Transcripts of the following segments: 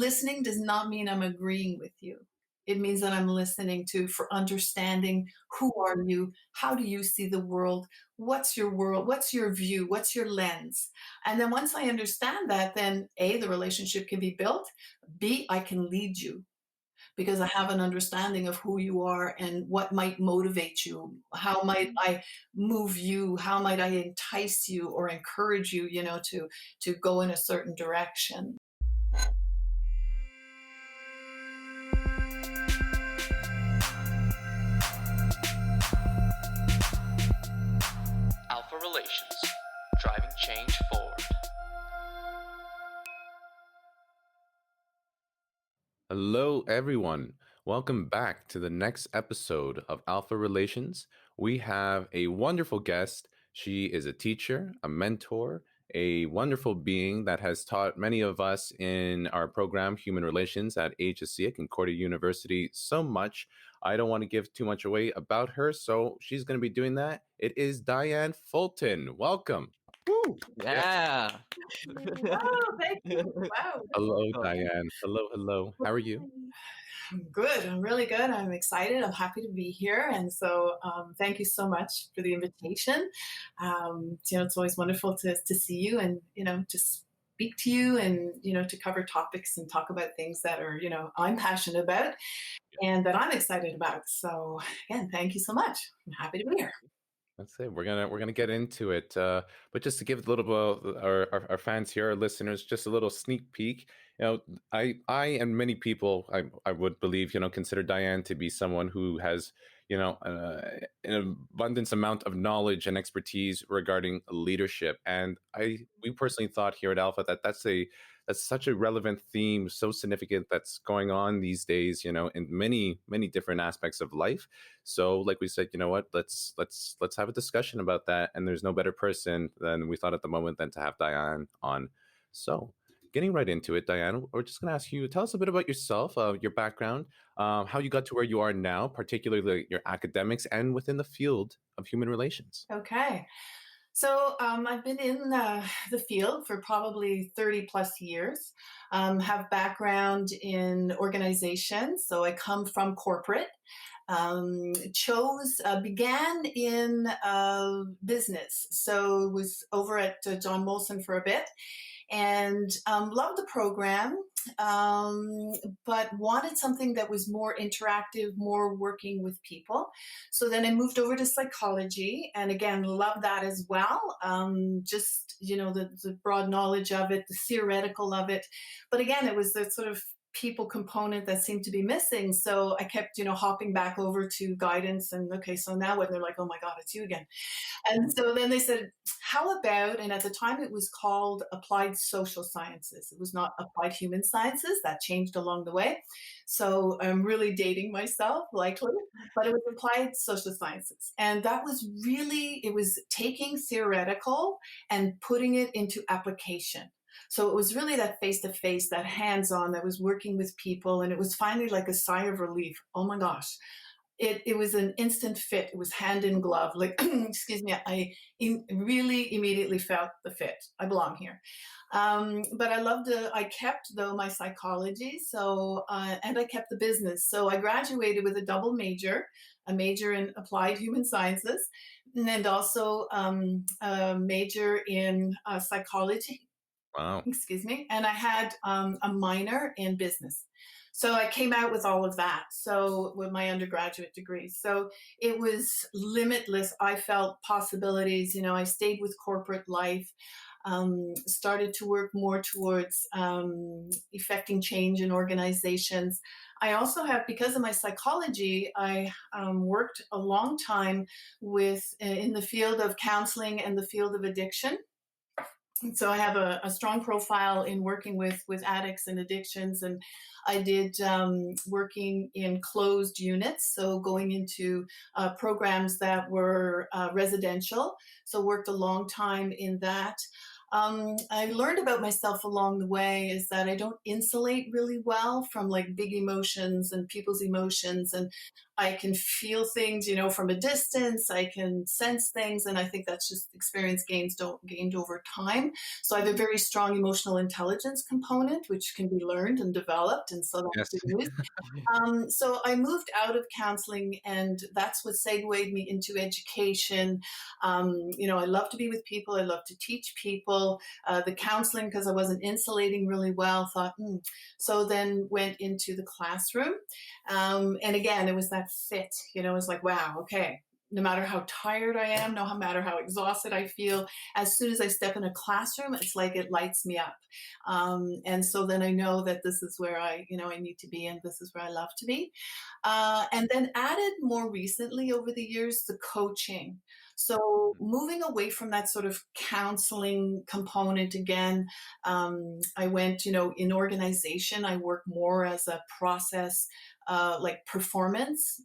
listening does not mean I'm agreeing with you. It means that I'm listening for understanding who are you, how do you see the world, what's your view, what's your lens. And then once I understand that, then A, the relationship can be built, B, I can lead you because I have an understanding of who you are and what might motivate you. How might I move you? How might I entice you or encourage you, to go in a certain direction? ALFA Relations, driving change forward. Hello, everyone. Welcome back to the next episode of ALFA Relations. We have a wonderful guest. She is a teacher, a mentor, a wonderful being that has taught many of us in our program, Human Relations at HSC at Concordia University, so much. I don't want to give too much away about her, so she's going to be doing that. It is Diane Fulton. Welcome. Woo! Yeah. Oh, thank you. Wow. Hello, Diane. Hello. How are you? I'm good. I'm really good. I'm excited. I'm happy to be here. And so thank you so much for the invitation. It's always wonderful to see you and, to speak to you and, to cover topics and talk about things that are, I'm passionate about and that I'm excited about. So again, thank you so much. I'm happy to be here. That's it. We're gonna get into it, but just to give a little bit of our fans here, our listeners, just a little sneak peek. I and many people, I would believe, consider Diane to be someone who has, an abundance amount of knowledge and expertise regarding leadership. And we personally thought here at ALFA that that's such a relevant theme, so significant that's going on these days, in many different aspects of life. So, like we said, you know what, let's have a discussion about that. And there's no better person than we thought at the moment than to have Diane on. So, getting right into it, Diane, we're just going to ask you, tell us a bit about yourself, your background, how you got to where you are now, particularly your academics and within the field of human relations. Okay. So I've been in the field for probably 30 plus years, have background in organizations. So I come from corporate, began in business. So was over at John Molson for a bit and loved the program, but wanted something that was more interactive, more working with people. So then I moved over to psychology and again, loved that as well. The broad knowledge of it, the theoretical of it. But again, it was the sort of people component that seemed to be missing. So I kept, hopping back over to guidance and okay, so now what? And they're like, oh my God, it's you again. And so then they said, how about, and at the time it was called applied social sciences. It was not applied human sciences. That changed along the way. So I'm really dating myself, likely, but it was applied social sciences. And that was really, it was taking theoretical and putting it into application. So it was really that face-to-face, that hands-on, that was working with people. And it was finally like a sigh of relief. Oh my gosh. It was an instant fit. It was hand in glove. Like, excuse me, I really immediately felt the fit. I belong here. But I kept though my psychology. So, and I kept the business. So I graduated with a double major, a major in applied human sciences, and also a major in psychology. Wow. Excuse me. And I had a minor in business. So I came out with all of that. So with my undergraduate degree. So it was limitless. I felt possibilities. I stayed with corporate life, started to work more towards effecting change in organizations. I also have, because of my psychology, I worked a long time in the field of counseling and the field of addiction. So I have a strong profile in working with addicts and addictions, and I did working in closed units, so going into programs that were residential, so worked a long time in that. I learned about myself along the way is that I don't insulate really well from like big emotions and people's emotions, and I can feel things, you know, from a distance. I can sense things, and I think that's just experience gained over time. So I have a very strong emotional intelligence component, which can be learned and developed, and so that's Yes. good news. So I moved out of counseling, and that's what segued me into education. You know, I love to be with people. I love to teach people. The counseling, because I wasn't insulating really well, thought, So then went into the classroom. And again, it was that fit, you know, it was like, wow, okay. No matter how tired I am, no matter how exhausted I feel, as soon as I step in a classroom, it's like it lights me up. And so then I know that this is where I need to be, and this is where I love to be. And then added more recently over the years, the coaching. So moving away from that sort of counseling component again, I went, you know, in organization, I work more as a process, like performance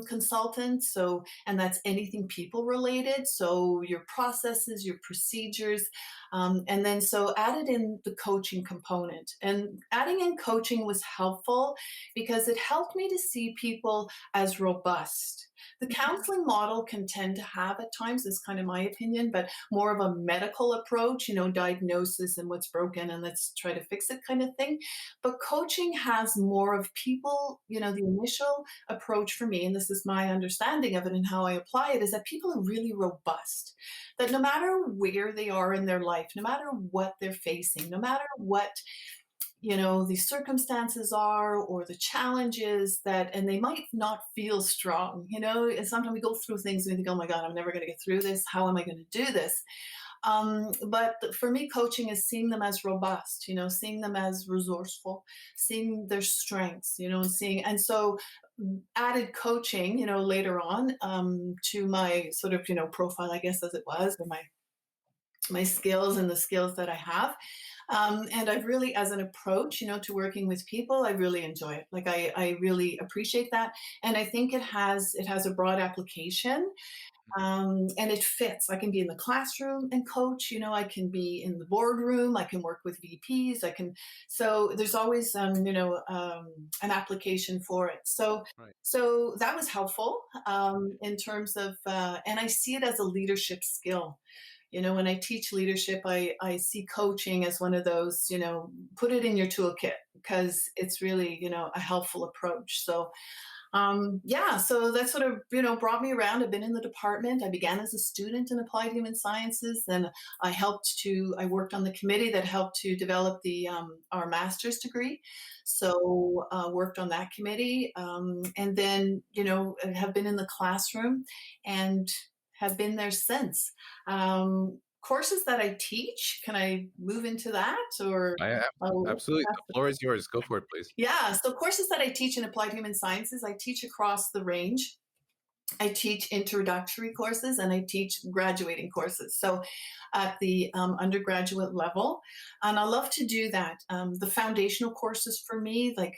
consultant. So, and that's anything people related. So your processes, your procedures, and then so added in the coaching component. And adding in coaching was helpful because it helped me to see people as robust. The counseling model can tend to have at times, is kind of my opinion, but more of a medical approach, you know, diagnosis and what's broken and let's try to fix it kind of thing. But coaching has more of people, you know, the initial approach for me, and this is my understanding of it and how I apply it, is that people are really robust. That no matter where they are in their life, no matter what they're facing, no matter what, you know, the circumstances are or the challenges that, and they might not feel strong, you know, and sometimes we go through things and we think, oh my God, I'm never going to get through this. How am I going to do this? But for me, coaching is seeing them as robust, you know, seeing them as resourceful, seeing their strengths, you know, and so added coaching, you know, later on to my sort of, you know, profile, I guess, as it was, or my skills and the skills that I have. And I've really, as an approach, you know, to working with people, I really enjoy it. Like I really appreciate that. And I think it has a broad application. And it fits. I can be in the classroom and coach, you know, I can be in the boardroom, I can work with VPs, so there's always, an application for it. So, Right. so that was helpful in terms of, and I see it as a leadership skill. You know, when I teach leadership, I see coaching as one of those, you know, put it in your toolkit because it's really, you know, a helpful approach. So, yeah, so that sort of, you know, brought me around. I've been in the department. I began as a student in applied human sciences. Then I worked on the committee that helped to develop our master's degree. So worked on that committee. And then, you know, have been in the classroom and have been there since. Courses that I teach, can I move into that or? I Oh, absolutely. The floor is yours. Go for it, please. yeah, so courses that I teach in applied human sciences, I teach across the range. I teach introductory courses and I teach graduating courses. So at the undergraduate level, and I love to do that. The foundational courses for me, like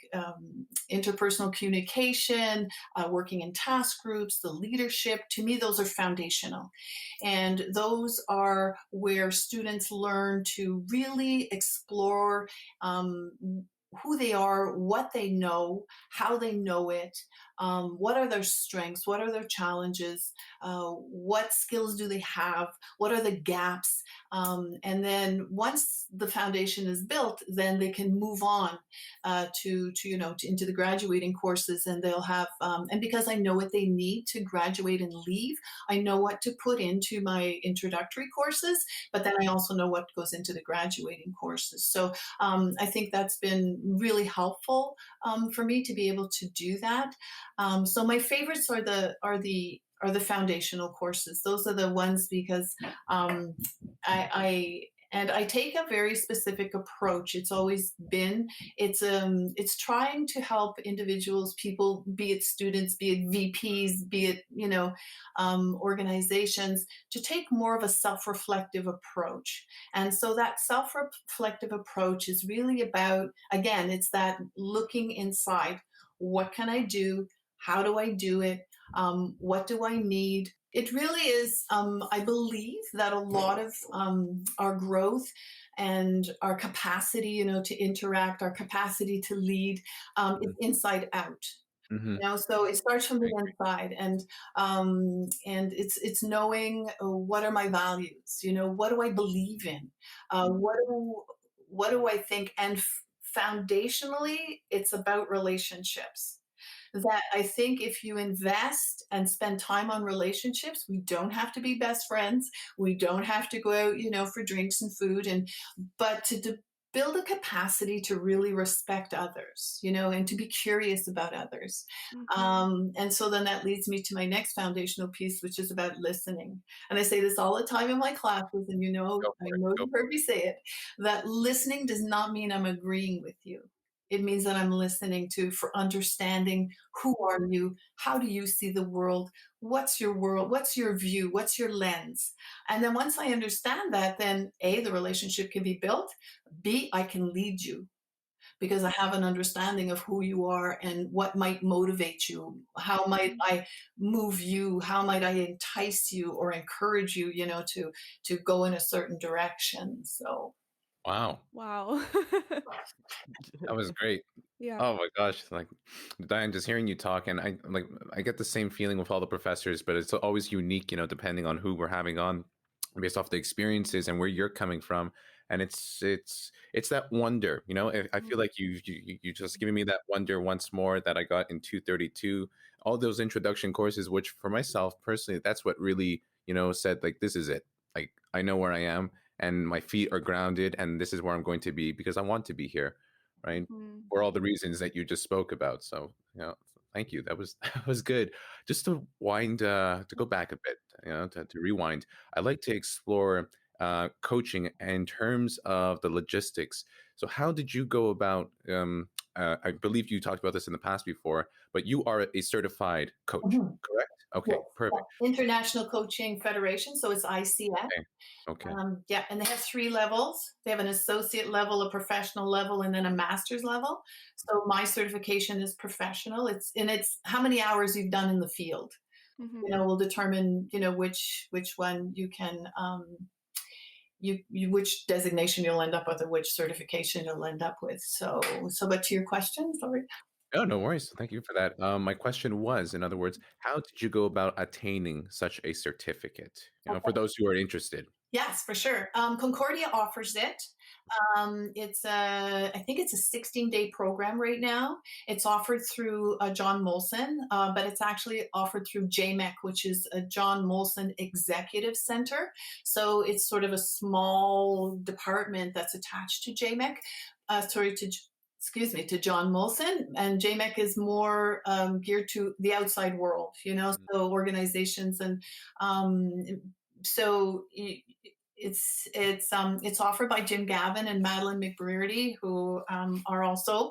interpersonal communication, working in task groups, the leadership, to me, those are foundational. And those are where students learn to really explore who they are, what they know, how they know it, what are their strengths, what are their challenges, what skills do they have, what are the gaps, and then once the foundation is built, then they can move on into the graduating courses, and they'll have and because I know what they need to graduate and leave, I know what to put into my introductory courses, but then I also know what goes into the graduating courses. So I think that's been really helpful for me to be able to do that. So my favorites are the foundational courses. Those are the ones because I take a very specific approach. It's always been it's trying to help individuals, people, be it students, be it VPs, be it organizations, to take more of a self-reflective approach. And so that self-reflective approach is really about, again, it's that looking inside. What can I do? How do I do it? What do I need? It really is, I believe that a lot of our growth and our capacity, to interact, our capacity to lead is inside out. So it starts from the inside, and it's knowing what are my values. What do I believe in? What do I think? And foundationally, it's about relationships. That I think if you invest and spend time on relationships, we don't have to be best friends. We don't have to go out, for drinks and food, but to build a capacity to really respect others, and to be curious about others. And so then that leads me to my next foundational piece, which is about listening. And I say this all the time in my classes, and Go I for it. know Go you for heard me say it, that listening does not mean I'm agreeing with you. It means that I'm listening for understanding who are you, how do you see the world, what's your world, what's your view, what's your lens. And then once I understand that, then A, the relationship can be built, B, I can lead you because I have an understanding of who you are and what might motivate you. How might I move you? How might I entice you or encourage you, to go in a certain direction? So, it. Wow. Wow. That was great. Yeah. Oh my gosh, like Diane, just hearing you talk, and I get the same feeling with all the professors, but it's always unique, depending on who we're having on, based off the experiences and where you're coming from, and it's that wonder, I feel like you just giving me that wonder once more that I got in 232, all those introduction courses, which for myself personally, that's what really said like this is it, like I know where I am and my feet are grounded, and this is where I'm going to be because I want to be here, right? Mhm. For all the reasons that you just spoke about. So, thank you. That was that was good. Just to to go back a bit, to rewind. I'd like to explore coaching in terms of the logistics. So, how did you go about? I believe you talked about this in the past before, but you are a certified coach, mhm. correct? Okay, Yes, perfect. International Coaching Federation, so it's ICF. Okay, okay. Yeah, and they have 3 levels. They have an associate level, a professional level, and then a master's level. So my certification is professional. It's how many hours you've done in the field. Mhm. Will determine which one you can which designation you'll end up with or which certification you'll end up with. But to your question, sorry. Oh, no worries. Thank you for that. My question was, in other words, how did you go about attaining such a certificate? For those who are interested. Yes, for sure. Concordia offers it. I think it's a 16-day program right now. It's offered through John Molson, but it's actually offered through JMEC, which is a John Molson Executive Center. So it's sort of a small department that's attached to JMEC. To John Molson, and JMEC is more geared to the outside world, so organizations and um, so it's offered by Jim Gavin and Madeline McBrearty, who are also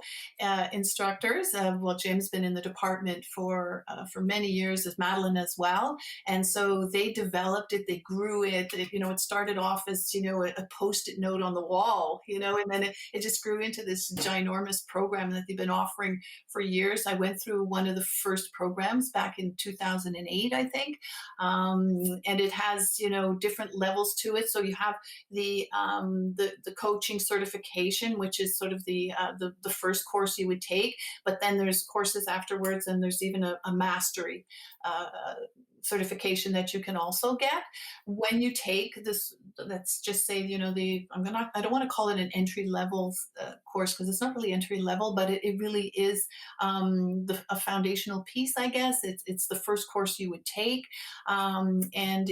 instructors. Well, Jim's been in the department for many years, as Madeline as well, and so they developed it. They grew it. It started off as a post-it note on the wall, and then it just grew into this ginormous program that they've been offering for years. I went through one of the first programs back in 2008, I think, and it has different levels to it. So you have the coaching certification, which is sort of the first course you would take, but then there's courses afterwards, and there's even a mastery certification that you can also get when you take this. Let's just say I don't want to call it an entry level course, because it's not really entry level, but it really is a foundational piece, I guess. It's the first course you would take, and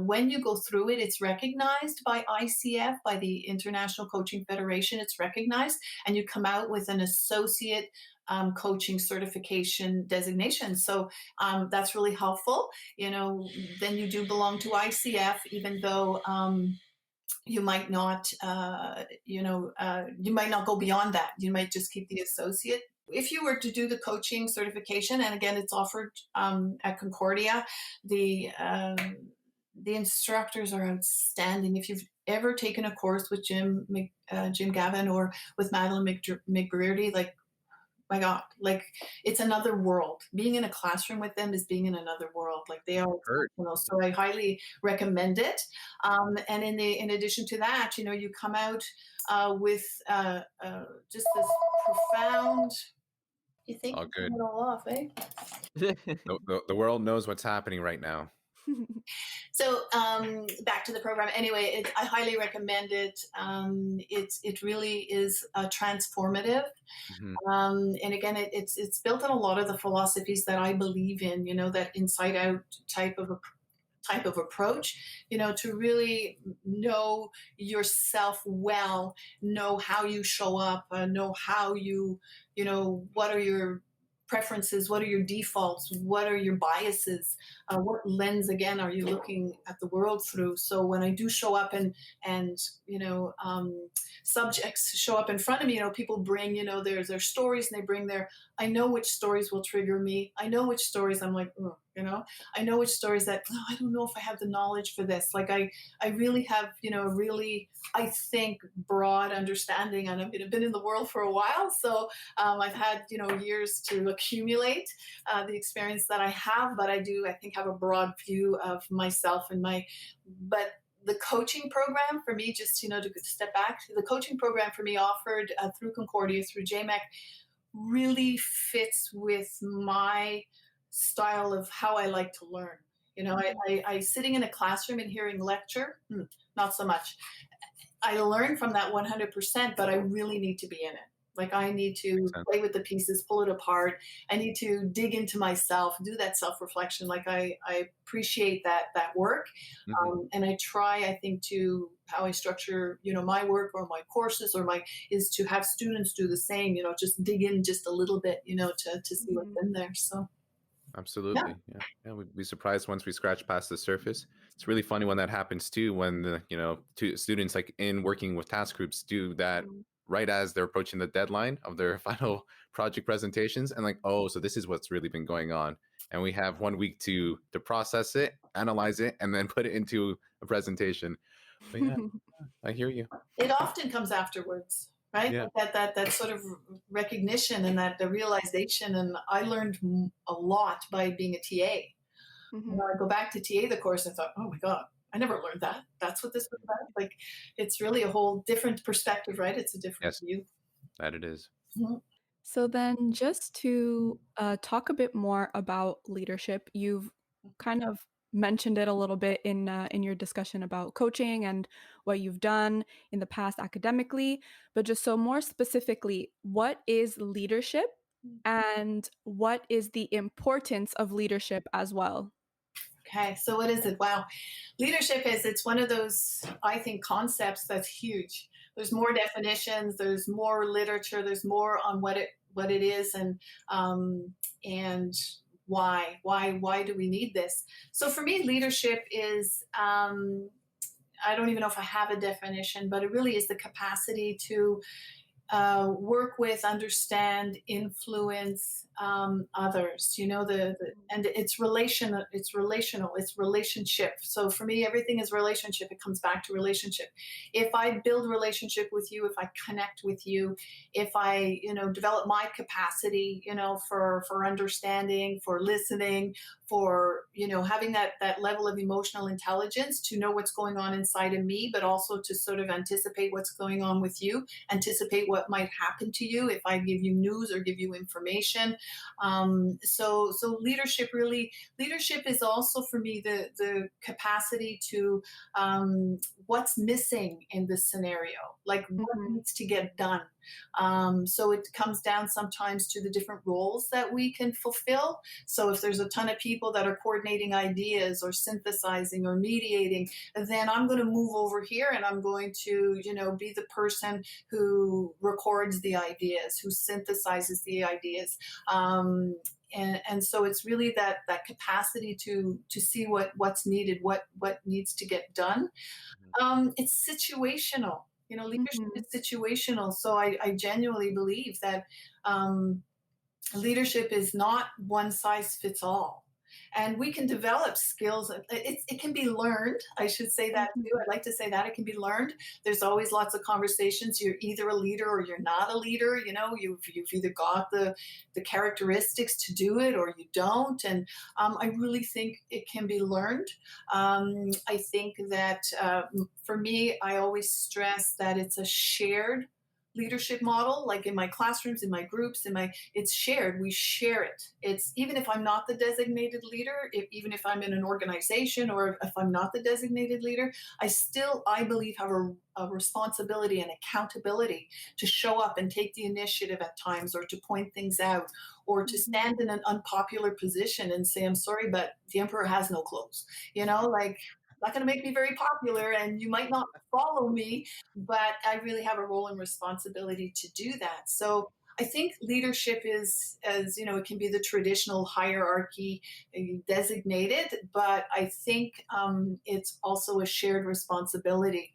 when you go through it, it's recognized by ICF, by the International Coaching Federation. It's recognized, and you come out with an associate coaching certification designation. So that's really helpful. Then you do belong to ICF, even though you might not, you might not go beyond that. You might just keep the associate. If you were to do the coaching certification, and again, it's offered at Concordia, the instructors are outstanding. If you've ever taken a course with Jim Gavin or with Madeline McBrearty, like, my God, like, it's another world. Being in a classroom with them is being in another world. Like, they are exceptional. So I highly recommend it. And in addition to that, you come out with just this profound You think All you good. turn it all off, eh? The world knows what's happening right now. So back to the program. Anyway, I highly recommend it. It really is transformative. Mhm. And again, it's built on a lot of the philosophies that I believe in. You know, that inside out type of approach. You know, to really know yourself well, know how you show up, know how you know, what are your preferences, what are your defaults, what are your biases, what lens again are you looking at the world through. So when I do show up and you know, subjects show up in front of me, you know, people bring, you know, their stories, and they bring their, I know which stories will trigger me, I know which stories I'm like, oh, you know, I know which stories that, oh, I don't know if I have the knowledge for this. Like I really have, you know, really, I think, broad understanding, and I've been in the world for a while. So I've had, you know, years to accumulate the experience that I have, but I think, have a broad view of myself and but the coaching program for me, just, you know, to step back, the coaching program for me offered through Concordia, through JMAC, really fits with my style of how I like to learn. You know, I sitting in a classroom and hearing lecture, not so much. I learn from that 100%, but I really need to be in it. Like I need to Makes sense. play with the pieces, pull it apart. I need to dig into myself, do that self-reflection. Like I appreciate that work, Mhm. and I try. I think to how I structure, you know, my work or my courses or is to have students do the same. You know, just dig in just a little bit. You know, to see what's Mhm. in there. So yeah. Absolutely. Yeah. Yeah. We'd be surprised once we scratch past the surface. It's really funny when that happens too, when the, two students like in working with task groups do that Mhm. right as they're approaching the deadline of their final project presentations, and like, oh, so this is what's really been going on. And we have 1 week to process it, analyze it, and then put it into a presentation. But yeah, I hear you. It often comes afterwards, right? Yeah. That sort of recognition and that the realization. And I learned a lot by being a TA. You know, Mhm. I go back to TA the course and thought, oh my god, I never learned that. That's what this was about. Like, it's really a whole different perspective, right? It's a different Yes, view. that it is. Mhm. So then, just to talk a bit more about leadership, you've kind of mentioned it a little bit in your discussion about coaching and what you've done in the past academically, but just so more specifically, what is leadership and what is the importance of leadership as well? Okay, so what is it? Wow. Leadership it's one of those, I think, concepts that's huge. There's more definitions, there's more literature, there's more on what it is, and why do we need this? So for me, leadership is, I don't even know if I have a definition, but it really is the capacity to work with, understand, influence others. You know, and it's relational, it's relationship. So for me, everything is relationship. It comes back to relationship. If I build relationship with you, if I connect with you, if I, you know, develop my capacity, you know, for understanding, for listening, for, you know, having that level of emotional intelligence to know what's going on inside of me, but also to sort of anticipate what's going on with you, anticipate what might happen to you if I give you news or give you information. So leadership is also for me the capacity to, what's missing in this scenario, like what Mhm. needs to get done. So it comes down sometimes to the different roles that we can fulfill. So if there's a ton of people that are coordinating ideas or synthesizing or mediating, then I'm going to move over here and I'm going to, you know, be the person who records the ideas, who synthesizes the ideas. And so it's really that capacity to see what's needed, what needs to get done. It's situational. You know, leadership Mhm. is situational. So I genuinely believe that leadership is not one size fits all. And we can develop skills. It can be learned. I should say that too. Mhm. I'd like to say that it can be learned. There's always lots of conversations. You're either a leader or you're not a leader. You know, you've either got the characteristics to do it or you don't. And I really think it can be learned. I think that for me, I always stress that it's a shared leadership model, like in my classrooms, in my groups, it's shared. We share it. It's even if I'm not the designated leader, even if I'm in an organization or if I'm not the designated leader, I believe, have a responsibility and accountability to show up and take the initiative at times, or to point things out, or to stand in an unpopular position and say, I'm sorry, but the emperor has no clothes. Like, not going to make me very popular, and you might not follow me, but I really have a role and responsibility to do that. So I think leadership is, as you know, it can be the traditional hierarchy designated, but I think it's also a shared responsibility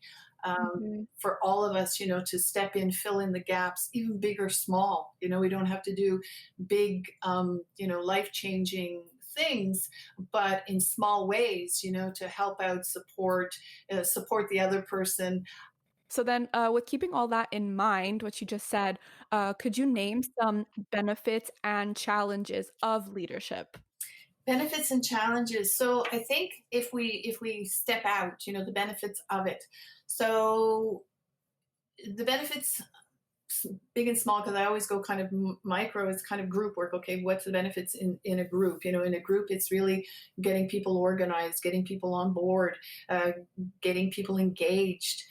for all of us, to step in, fill in the gaps, even big or small. We don't have to do big, life changing things, but in small ways, to help out, support the other person. So then, with keeping all that in mind, what you just said, could you name some benefits and challenges of leadership? Benefits and challenges. So I think if we step out, the benefits of it. So the benefits, big and small, because I always go kind of micro, it's kind of group work. Okay, what's the benefits in a group? In a group, it's really getting people organized, getting people on board, getting people engaged,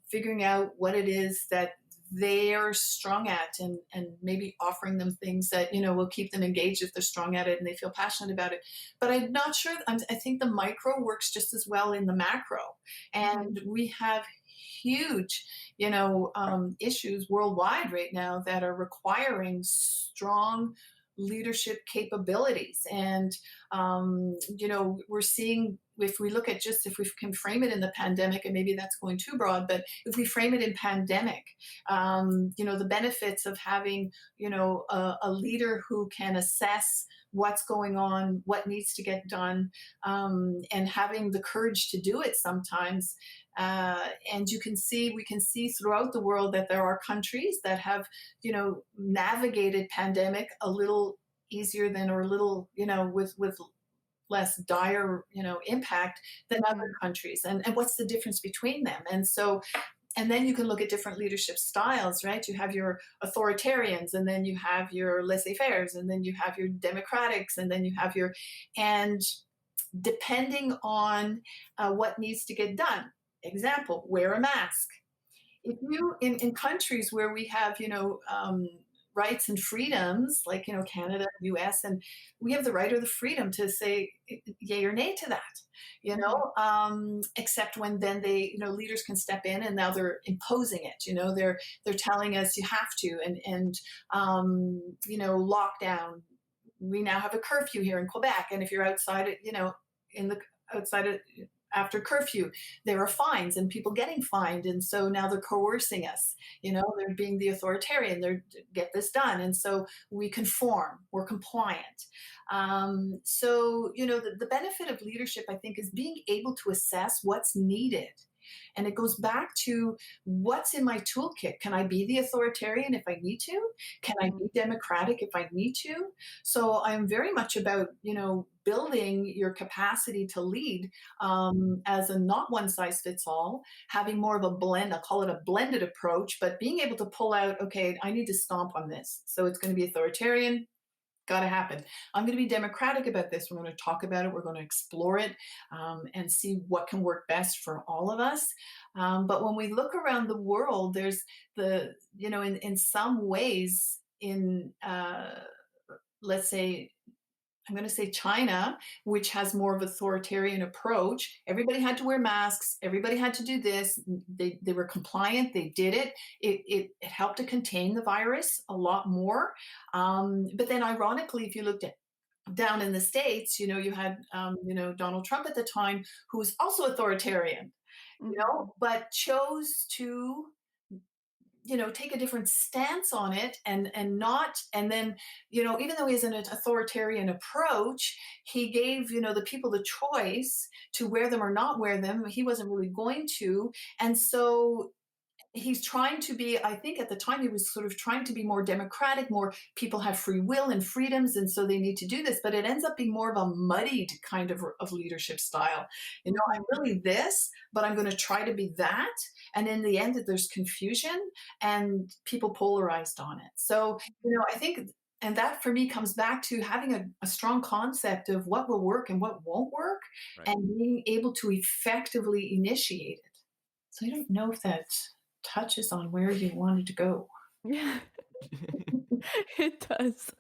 figuring out what it is that they are strong at, and maybe offering them things that will keep them engaged if they're strong at it and they feel passionate about it. But I'm not sure. I think the micro works just as well in the macro, and we have huge issues worldwide right now that are requiring strong leadership capabilities. And we're seeing, if we look at, just if we can frame it in the pandemic, and maybe that's going too broad, but if we frame it in pandemic, the benefits of having a leader who can assess what's going on, what needs to get done, and having the courage to do it sometimes. And we can see throughout the world that there are countries that have, navigated pandemic a little easier than, or a little, with less dire, impact than other countries. And what's the difference between them? And then you can look at different leadership styles, right? You have your authoritarians, and then you have your laissez-fairs, and then you have your democratics, and then you have and depending on what needs to get done. Example, wear a mask. If you, in countries where we have, rights and freedoms, like, Canada, US, and we have the right or the freedom to say yay or nay to that, except when then leaders can step in, and now they're imposing it, they're telling us you have to, and lockdown. We now have a curfew here in Quebec, and if you're outside, outside after curfew, there are fines and people getting fined. And so now they're coercing us, they're being the authoritarian, they're get this done. And so we conform, we're compliant. So, the benefit of leadership, I think, is being able to assess what's needed. And it goes back to what's in my toolkit. Can I be the authoritarian if I need to? Can I be democratic if I need to? So I'm very much about, building your capacity to lead as a not one size fits all, having more of a blend. I'll call it a blended approach, but being able to pull out, okay, I need to stomp on this. So it's going to be authoritarian. Got to happen. I'm going to be democratic about this. We're going to talk about it. We're going to explore it and see what can work best for all of us. But when we look around the world, there's in some ways, let's say, I'm going to say China, which has more of an authoritarian approach. Everybody had to wear masks. Everybody had to do this. They were compliant. They did it. It helped to contain the virus a lot more. But then ironically, if you looked at down in the States, you had, Donald Trump at the time, who was also authoritarian, but chose to take a different stance on it, and then, even though he has an authoritarian approach, he gave, the people the choice to wear them or not wear them. He wasn't really going to. And so he's trying to be, I think at the time he was sort of trying to be more democratic, more people have free will and freedoms, and so they need to do this, but it ends up being more of a muddied kind of leadership style. I'm really this, but I'm going to try to be that. And in the end, there's confusion and people polarized on it. So, I think, and that for me comes back to having a strong concept of what will work and what won't work, Right. and being able to effectively initiate it. So I don't know if that touches on where you wanted to go. Yeah, it does.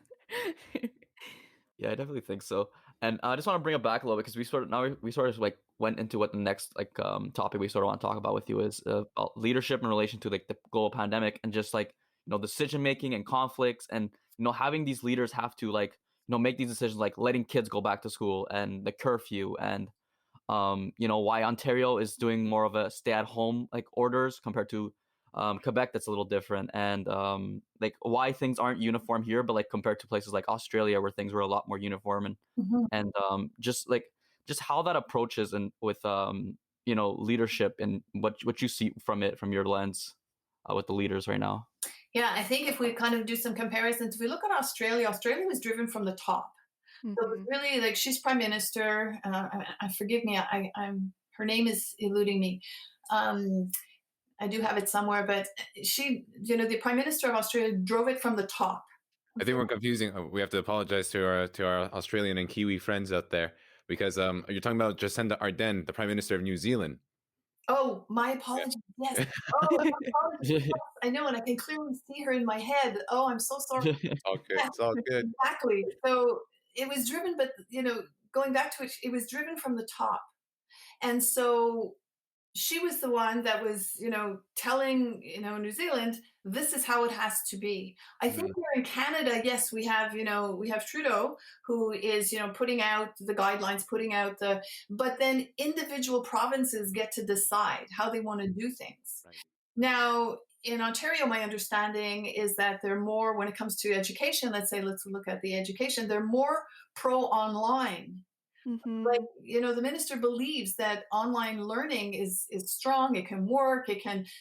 Yeah, I definitely think so. And I just want to bring it back a little bit because we sort of like went into what the next topic we sort of want to talk about with you is about leadership in relation to like the global pandemic and just like decision making and conflicts, and having these leaders have to like make these decisions, like letting kids go back to school and the curfew, and why Ontario is doing more of a stay at home like orders compared to Quebec, that's a little different, and like why things aren't uniform here, but like compared to places like Australia where things were a lot more uniform, and Mhm. just how that approaches and with leadership and what you see from it from your lens with the leaders right now. Yeah, I think if we kind of do some comparisons, if we look at Australia, Australia was driven from the top. So it was Mhm. really like she's prime minister. Forgive me, I'm her name is eluding me. Um, I do have it somewhere, but she, the prime minister of Australia drove it from the top. I think we're confusing. We have to apologize to our Australian and Kiwi friends out there because you're talking about Jacinda Ardern, the Prime Minister of New Zealand. Oh, my Yeah. apologies. Yes. Oh, my apologies. Yes, I know, and I can clearly see her in my head. Oh, I'm so sorry. It's all good. Yeah, It's all good. exactly. So it was driven, but going back to it, it was driven from the top. And so she was the one that was, telling, New Zealand, this is how it has to be. I think Mhm. here in Canada, yes, we have Trudeau, who is, putting out the guidelines, but then individual provinces get to decide how they want to do things. Right. Now, in Ontario, my understanding is that they're more, when it comes to education, let's look at the education, they're more pro online. Like, Mhm. the minister believes that online learning is strong, it can work,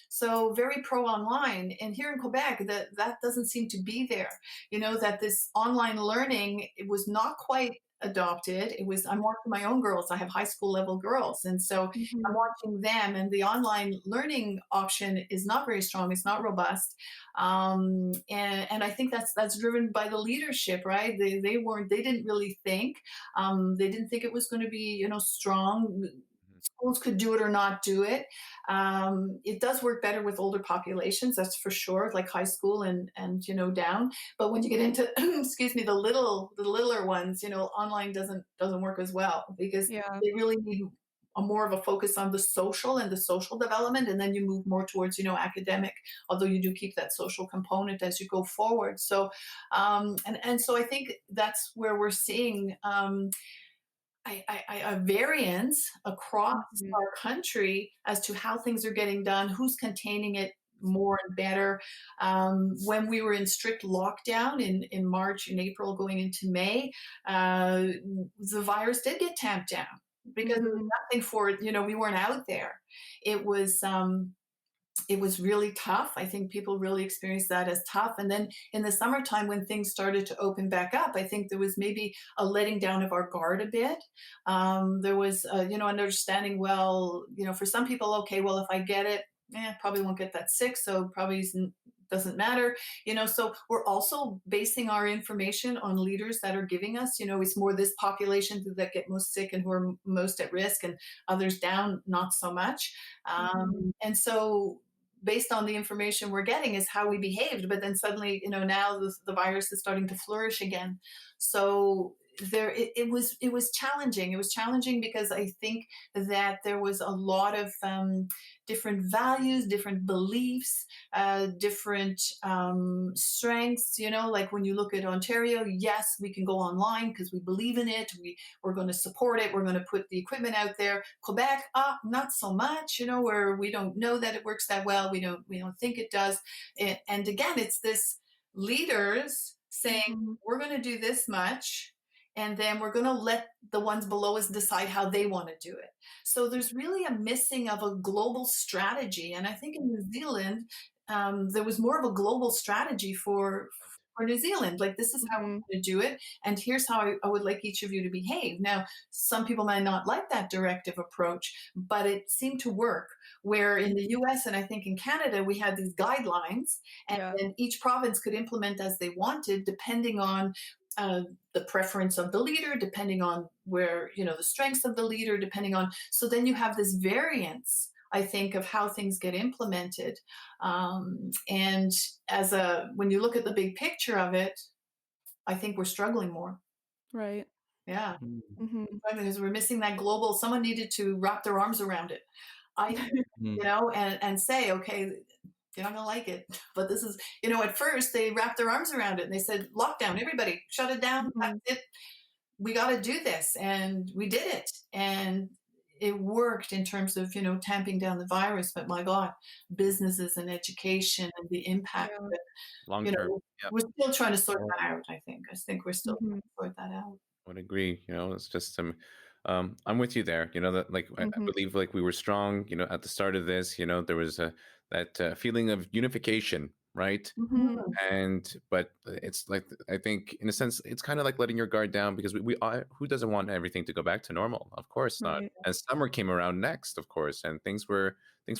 so very pro online. And here in Quebec, that doesn't seem to be there. That this online learning, it was not quite adopted. I'm watching my own girls. I have high school level girls. And so I'm Mhm. watching them, and the online learning option is not very strong. It's not robust. And I think that's driven by the leadership, right? They didn't really think. They didn't think it was going to be, strong. Mhm. Schools could do it or not do it. It does work better with older populations, that's for sure, like high school and down. But when you get into, excuse me, the littler ones, online doesn't work as well because Yeah. they really need a more of a focus on the social and the social development, and then you move more towards academic, although you do keep that social component as you go forward. So and so I think that's where we're seeing a variance across Mhm. our country as to how things are getting done, who's containing it more and better. When we were in strict lockdown in March and April going into May, the virus did get tamped down because there was Mhm. nothing for it. We weren't out there. It was it was really tough. I think people really experienced that as tough. And then in the summertime, when things started to open back up, I think there was maybe a letting down of our guard a bit. There was, understanding, well, for some people, okay, well, if I get it, probably won't get that sick. So probably doesn't matter. So we're also basing our information on leaders that are giving us, it's more this population that get most sick and who are most at risk, and others down, not so much. Mhm. And so based on the information we're getting is how we behaved, but then suddenly now the virus is starting to flourish again. So it was challenging. It was challenging because I think that there was a lot of different values, different beliefs, different strengths. Like when you look at Ontario, yes, we can go online because we believe in it. We're going to support it. We're going to put the equipment out there. Quebec, not so much. Where we don't know that it works that well. We don't think it does. And again, it's this leaders saying Mhm. we're going to do this much, and then we're going to let the ones below us decide how they want to do it. So there's really a missing of a global strategy. And I think in New Zealand, there was more of a global strategy for New Zealand. Like, this is how we're Mhm. going to do it, and here's how I would like each of you to behave. Now, some people might not like that directive approach, but it seemed to work. Where in the US and I think in Canada, we had these guidelines, and Yeah. then each province could implement as they wanted, depending on the preference of the leader, depending on where, the strengths of the leader, depending on. So then you have this variance, I think, of how things get implemented. And when you look at the big picture of it, I think we're struggling more. Right. Yeah, Mm. Mhm. because we're missing that global. Someone needed to wrap their arms around it. I, Mm. and say, okay, you're not gonna like it, but this is, at first they wrapped their arms around it and they said, lockdown, everybody, shut it down. Mhm. That's it. We got to do this, and we did it, and it worked in terms of tamping down the virus. But my God, businesses and education and the impact Yeah. of it, Long term. Yeah. we're still trying to sort that out. I think we're still Mhm. trying to sort that out. Would agree. It's just I'm with you there. That like I Mhm. believe like we were strong. At the start of this, there was that feeling of unification, right? Mhm. But it's like I think in a sense it's kind of like letting your guard down because who doesn't want everything to go back to normal? Of course not. Right. And summer came around next, of course, and things were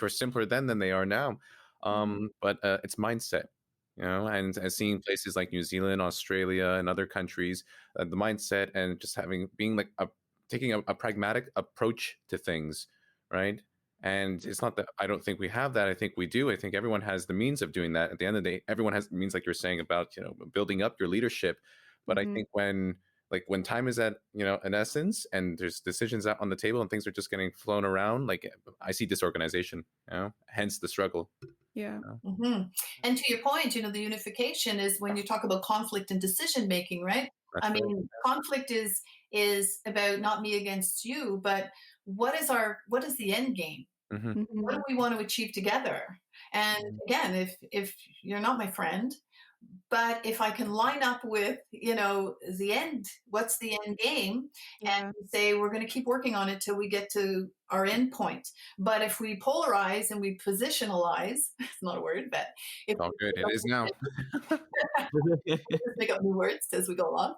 simpler then than they are now. But it's mindset. And seeing places like New Zealand, Australia, and other countries, the mindset and just being like taking a pragmatic approach to things, right? And it's not that I don't think we have that. I think we do. I think everyone has the means of doing that. At the end of the day, everyone has the means, like you're saying about building up your leadership. But I Mhm. think when time is at an essence and there's decisions out on the table and things are just getting flown around, like I see disorganization. Hence the struggle. Yeah. hmm And to your point, the unification is when you talk about conflict and decision making, right? That's I right. mean, conflict is about not me against you, but what is the end game? Hmm. What do Mhm. we want to achieve together? And again, if you're not my friend, but if I can line up with, the end, what's the end game? Yeah. And say, we're going to keep working on it till we get to our end point. But if we polarize and we positionalize, it's not a word, but if It's all good. It is now. just make up new words as we go along.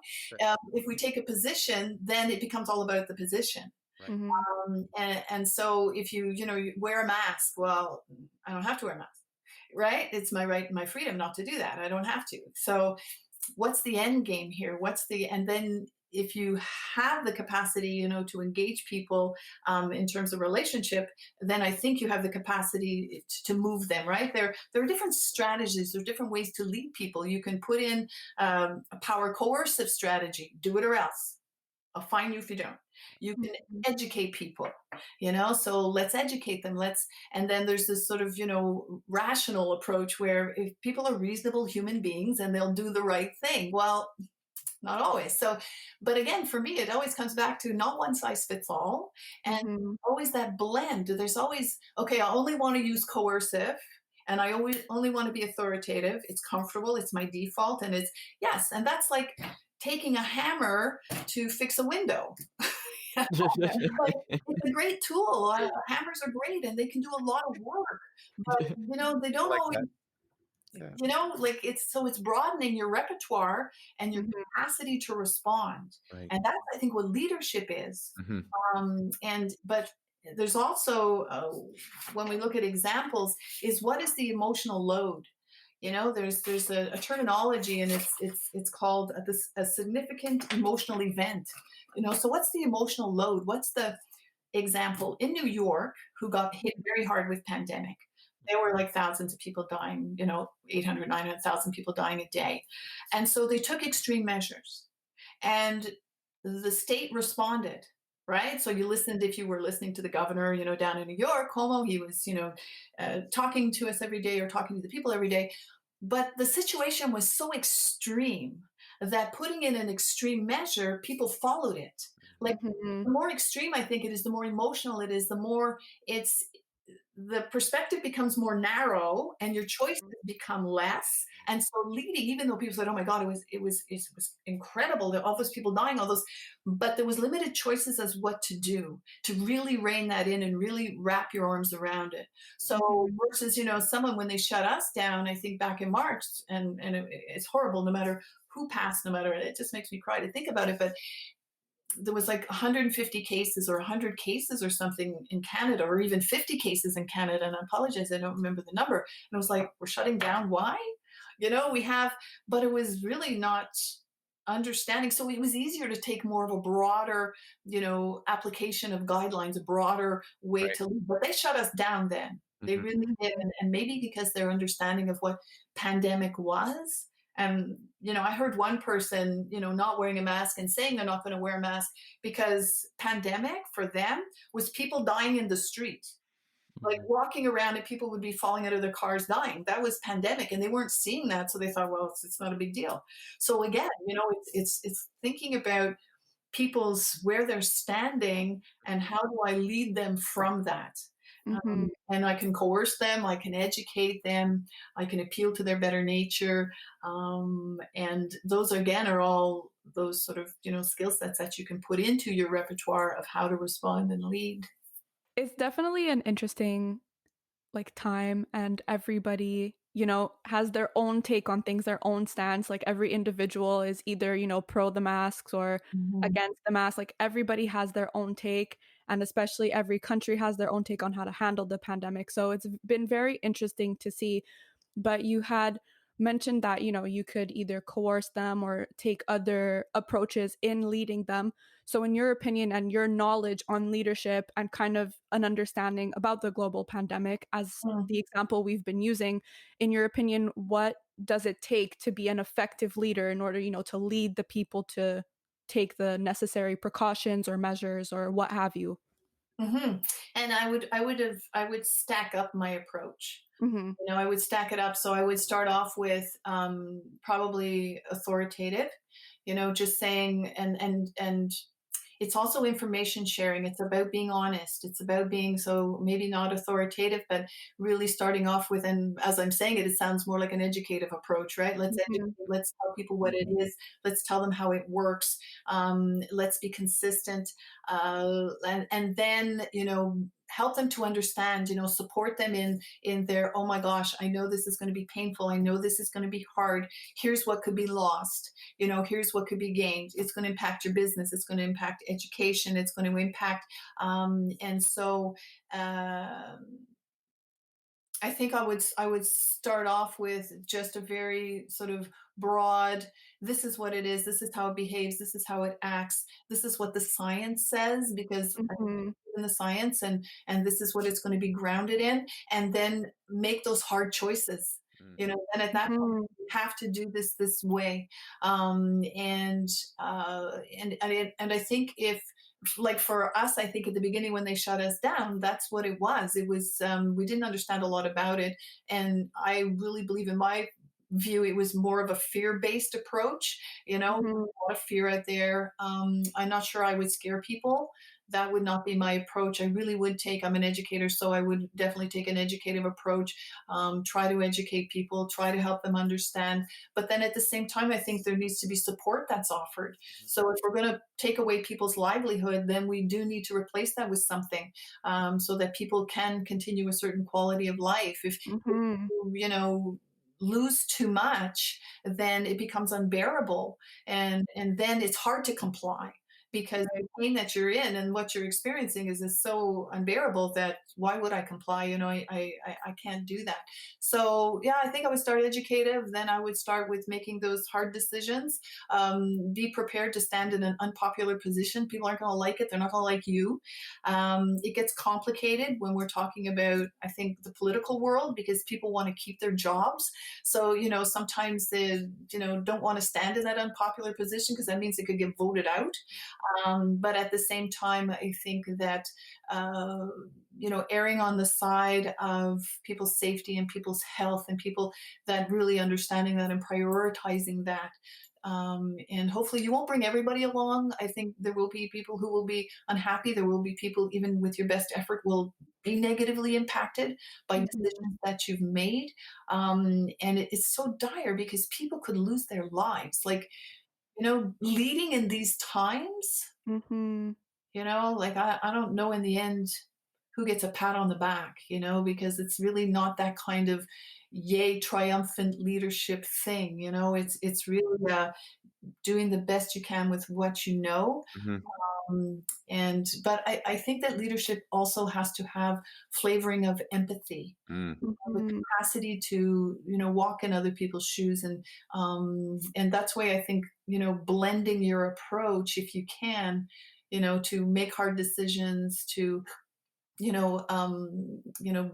If we take a position, then it becomes all about the position. Right. Mhm. And so if you wear a mask, well, I don't have to wear a mask, right? It's my right, my freedom not to do that. I don't have to. So what's the end game here? And then if you have the capacity, to engage people in terms of relationship, then I think you have the capacity to move them, right? There are different strategies. There are different ways to lead people. You can put in a power coercive strategy, do it or else. I'll fine you if you don't. You can Mhm. educate people, so let's educate them. And then there's this sort of, rational approach where if people are reasonable human beings and they'll do the right thing. Well, not always. So, but again, for me, it always comes back to not one size fits all, and Mhm. always that blend. There's always, okay, I only want to use coercive, and I always only want to be authoritative. It's comfortable. It's my default. And yes. And that's like taking a hammer to fix a window. Like, it's a great tool. Hammers are great and they can do a lot of work, but they I don't like always, that. Yeah. like it's broadening your repertoire and your Mhm. capacity to respond. Right. And that's, I think, what leadership is. Hmm. But there's also, when we look at examples, is what is the emotional load? There's a terminology, and it's called a significant emotional event. So what's the emotional load? What's the example in New York, who got hit very hard with pandemic? There were like thousands of people dying, 800, 900,000 people dying a day. And so they took extreme measures, and the state responded, right? So if you were listening to the governor, down in New York, Cuomo, he was, talking to us every day or talking to the people every day. But the situation was so extreme that putting in an extreme measure, people followed it. Like, Mhm. the more extreme I think it is, the more emotional it is, the more it's the perspective becomes more narrow and your choices become less. And so leading, even though people said, oh my God, it was incredible, there all those people dying, all those, but there was limited choices as what to do to really rein that in and really wrap your arms around it. So versus, someone when they shut us down, I think back in March, and it's horrible, no matter who passed, no matter, it just makes me cry to think about it. But there was like 150 cases or 100 cases or something in Canada, or even 50 cases in Canada. And I apologize, I don't remember the number. And I was like, we're shutting down. Why? We have, but it was really not understanding. So it was easier to take more of a broader, application of guidelines, a broader way Right. to lead. But they shut us down then. They really did. And maybe because their understanding of what pandemic was. And, I heard one person, not wearing a mask and saying they're not going to wear a mask because pandemic for them was people dying in the street, like walking around and people would be falling out of their cars dying. That was pandemic and they weren't seeing that. So they thought, well, it's not a big deal. So again, it's thinking about people's where they're standing and how do I lead them from that. And I can coerce them, I can educate them, I can appeal to their better nature. And those, again, are all those sort of, skill sets that you can put into your repertoire of how to respond and lead. It's definitely an interesting time, and everybody has their own take on things, their own stance. Like every individual is either pro the masks or against the mask. Like everybody has their own take, and especially every country has their own take on how to handle the pandemic. So it's been very interesting to see. But you had mentioned that you could either coerce them or take other approaches in leading them. So in your opinion and your knowledge on leadership and kind of an understanding about the global pandemic as the example we've been using, in your opinion, what does it take to be an effective leader in order, to lead the people to take the necessary precautions or measures or what have you? And I would stack up my approach. I would stack it up. So I would start off with probably authoritative, just saying, and it's also information sharing. It's about being honest. It's about being, so maybe not authoritative, but really starting off with, and as I'm saying it, it sounds more like an educative approach, right? Let's educate, let's tell people what it is. Let's tell them how it works. Let's be consistent. And then, help them to understand, support them in their, oh my gosh, I know this is going to be painful. I know this is going to be hard. Here's what could be lost. Here's what could be gained. It's going to impact your business. It's going to impact education. It's going to impact. And so I think I would start off with just a very sort of broad, this is what it is, this is how it behaves, this is how it acts, this is what the science says, because in the science, and this is what it's going to be grounded in, and then make those hard choices. And at that point, you have to do this way. And I think if, like for us, I think at the beginning when they shut us down, that's what it was. It was, we didn't understand a lot about it. And I really believe, in my view, it was more of a fear-based approach. A lot of fear out there. I'm not sure I would scare people. That would not be my approach. I really would I'm an educator, so I would definitely take an educative approach, try to educate people, try to help them understand. But then at the same time, I think there needs to be support that's offered. So if we're going to take away people's livelihood, then we do need to replace that with something, so that people can continue a certain quality of life. If lose too much, then it becomes unbearable, and then it's hard to comply, because the pain that you're in and what you're experiencing is so unbearable that why would I comply? I can't do that. So yeah, I think I would start educative. Then I would start with making those hard decisions. Be prepared to stand in an unpopular position. People aren't going to like it. They're not going to like you. It gets complicated when we're talking about, I think, the political world, because people want to keep their jobs. So, sometimes they, don't want to stand in that unpopular position because that means it could get voted out. But at the same time, I think that, erring on the side of people's safety and people's health and people that really understanding that and prioritizing that, And hopefully you won't bring everybody along. I think there will be people who will be unhappy. There will be people, even with your best effort, will be negatively impacted by decisions that you've made. And it's so dire because people could lose their lives. Like, leading in these times, Mm-hmm. like I don't know in the end who gets a pat on the back, because it's really not that kind of yay triumphant leadership thing. It's really doing the best you can with what you know. Mhm. But I think that leadership also has to have flavoring of empathy, Mm. the Mm-hmm. capacity to walk in other people's shoes, and that's why I think blending your approach, if you can, to make hard decisions, to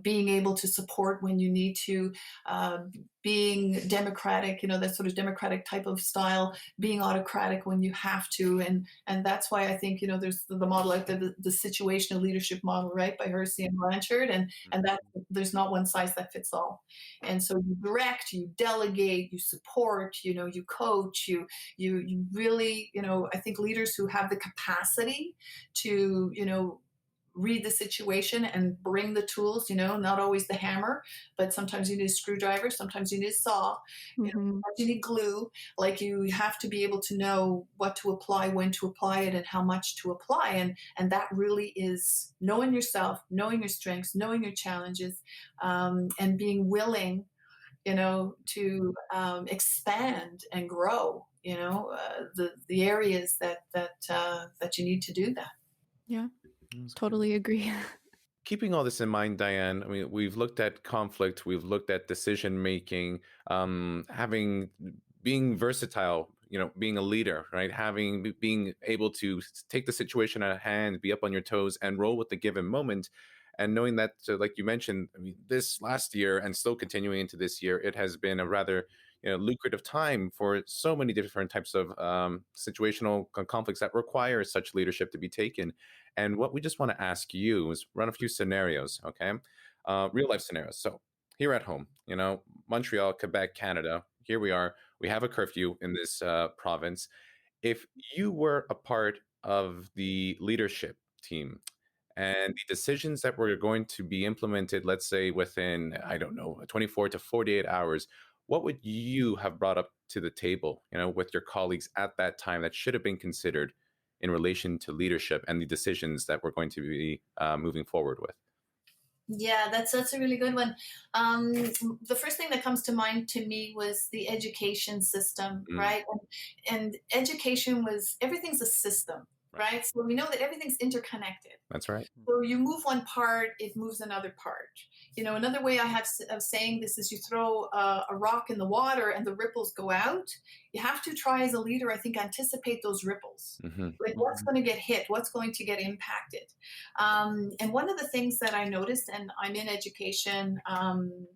being able to support when you need to, uh, being democratic, that sort of democratic type of style, being autocratic when you have to, and that's why I think there's the model, like the situational leadership model, right, by Hersey and Blanchard, and that there's not one size that fits all, and so you direct, you delegate, you support, you coach, you really, I think leaders who have the capacity to read the situation and bring the tools, not always the hammer, but sometimes you need a screwdriver, sometimes you need a saw, Mm-hmm. sometimes you need glue. Like, you have to be able to know what to apply, when to apply it, and how much to apply. And that really is knowing yourself, knowing your strengths, knowing your challenges, and being willing, to expand and grow, the areas that you need to do that. Yeah, That's good. totally agree. Keeping all this in mind, Diane, I mean, we've looked at conflict, we've looked at decision making, being versatile, being a leader, right? Being able to take the situation at hand, be up on your toes, and roll with the given moment. And knowing that, like you mentioned, I mean, this last year and still continuing into this year, it has been a rather lucrative time for so many different types of situational conflicts that require such leadership to be taken. And what we just want to ask you is run a few scenarios, okay? Real life scenarios. So here at home, Montreal, Quebec, Canada, here we are. We have a curfew in this province. If you were a part of the leadership team and the decisions that were going to be implemented, let's say within, I don't know, 24 to 48 hours, what would you have brought up to the table, with your colleagues at that time that should have been considered in relation to leadership and the decisions that we're going to be moving forward with? Yeah, that's a really good one. The first thing that comes to mind to me was the education system, Mm. right? And education was, everything's a system, right? So we know that everything's interconnected. That's right. So you move one part, it moves another part. Another way I have of saying this is, you throw a rock in the water and the ripples go out. You have to try, as a leader, I think, anticipate those ripples. Mm-hmm. Like, what's going to get hit? What's going to get impacted? And one of the things that I noticed, and I'm in education,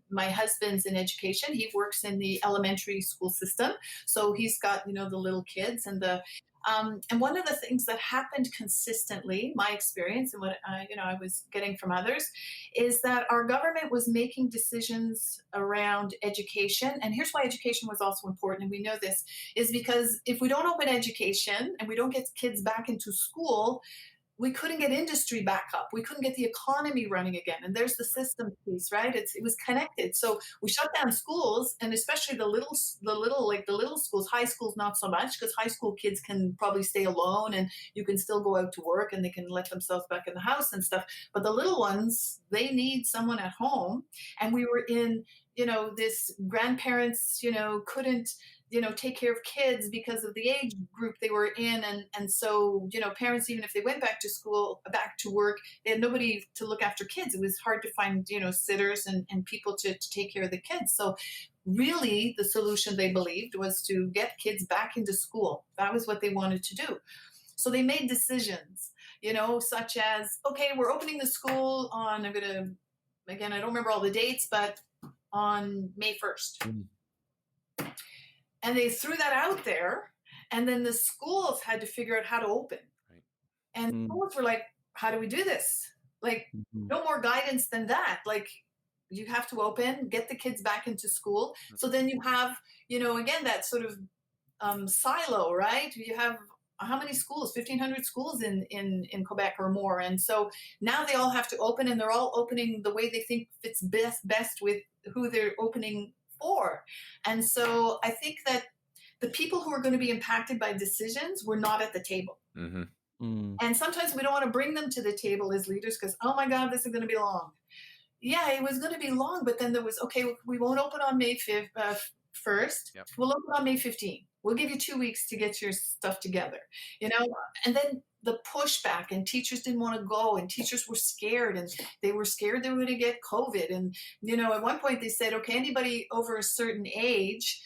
my husband's in education. He works in the elementary school system. So he's got, the little kids and one of the things that happened consistently, my experience and what I was getting from others, is that our government was making decisions around education. And here's why education was also important, and we know this, is because if we don't open education and we don't get kids back into school, we couldn't get industry back up. We couldn't get the economy running again. And there's the system piece, right? It was connected. So we shut down schools, and especially the little schools. High schools not so much, because high school kids can probably stay alone and you can still go out to work and they can let themselves back in the house and stuff. But the little ones, they need someone at home. And we were in, this grandparents, couldn't take care of kids because of the age group they were in. And so, parents, even if they went back to school, back to work, they had nobody to look after kids. It was hard to find, sitters and people to take care of the kids. So really the solution, they believed, was to get kids back into school. That was what they wanted to do. So they made decisions, such as, okay, we're opening the school on, I don't remember all the dates, but on May 1st. Mm-hmm. And they threw that out there, and then the schools had to figure out how to open. Right. And schools were like, how do we do this? Like, no more guidance than that. Like, you have to open, get the kids back into school. So then you have, again, that sort of silo, right? You have how many schools? 1,500 schools in Quebec or more, and so now they all have to open, and they're all opening the way they think fits best with who they're opening for. And so I think that the people who are going to be impacted by decisions were not at the table. Mm-hmm. And sometimes we don't want to bring them to the table as leaders because, oh my God, this is going to be long. Yeah, it was going to be long, but then there was, okay, we won't open on May 5th, 1st. Yep. We'll open on May 15th. We'll give you 2 weeks to get your stuff together, you know? And then the pushback, and teachers didn't want to go, and teachers were scared, and they were scared they were going to get COVID. And, you know, at one point they said, okay, anybody over a certain age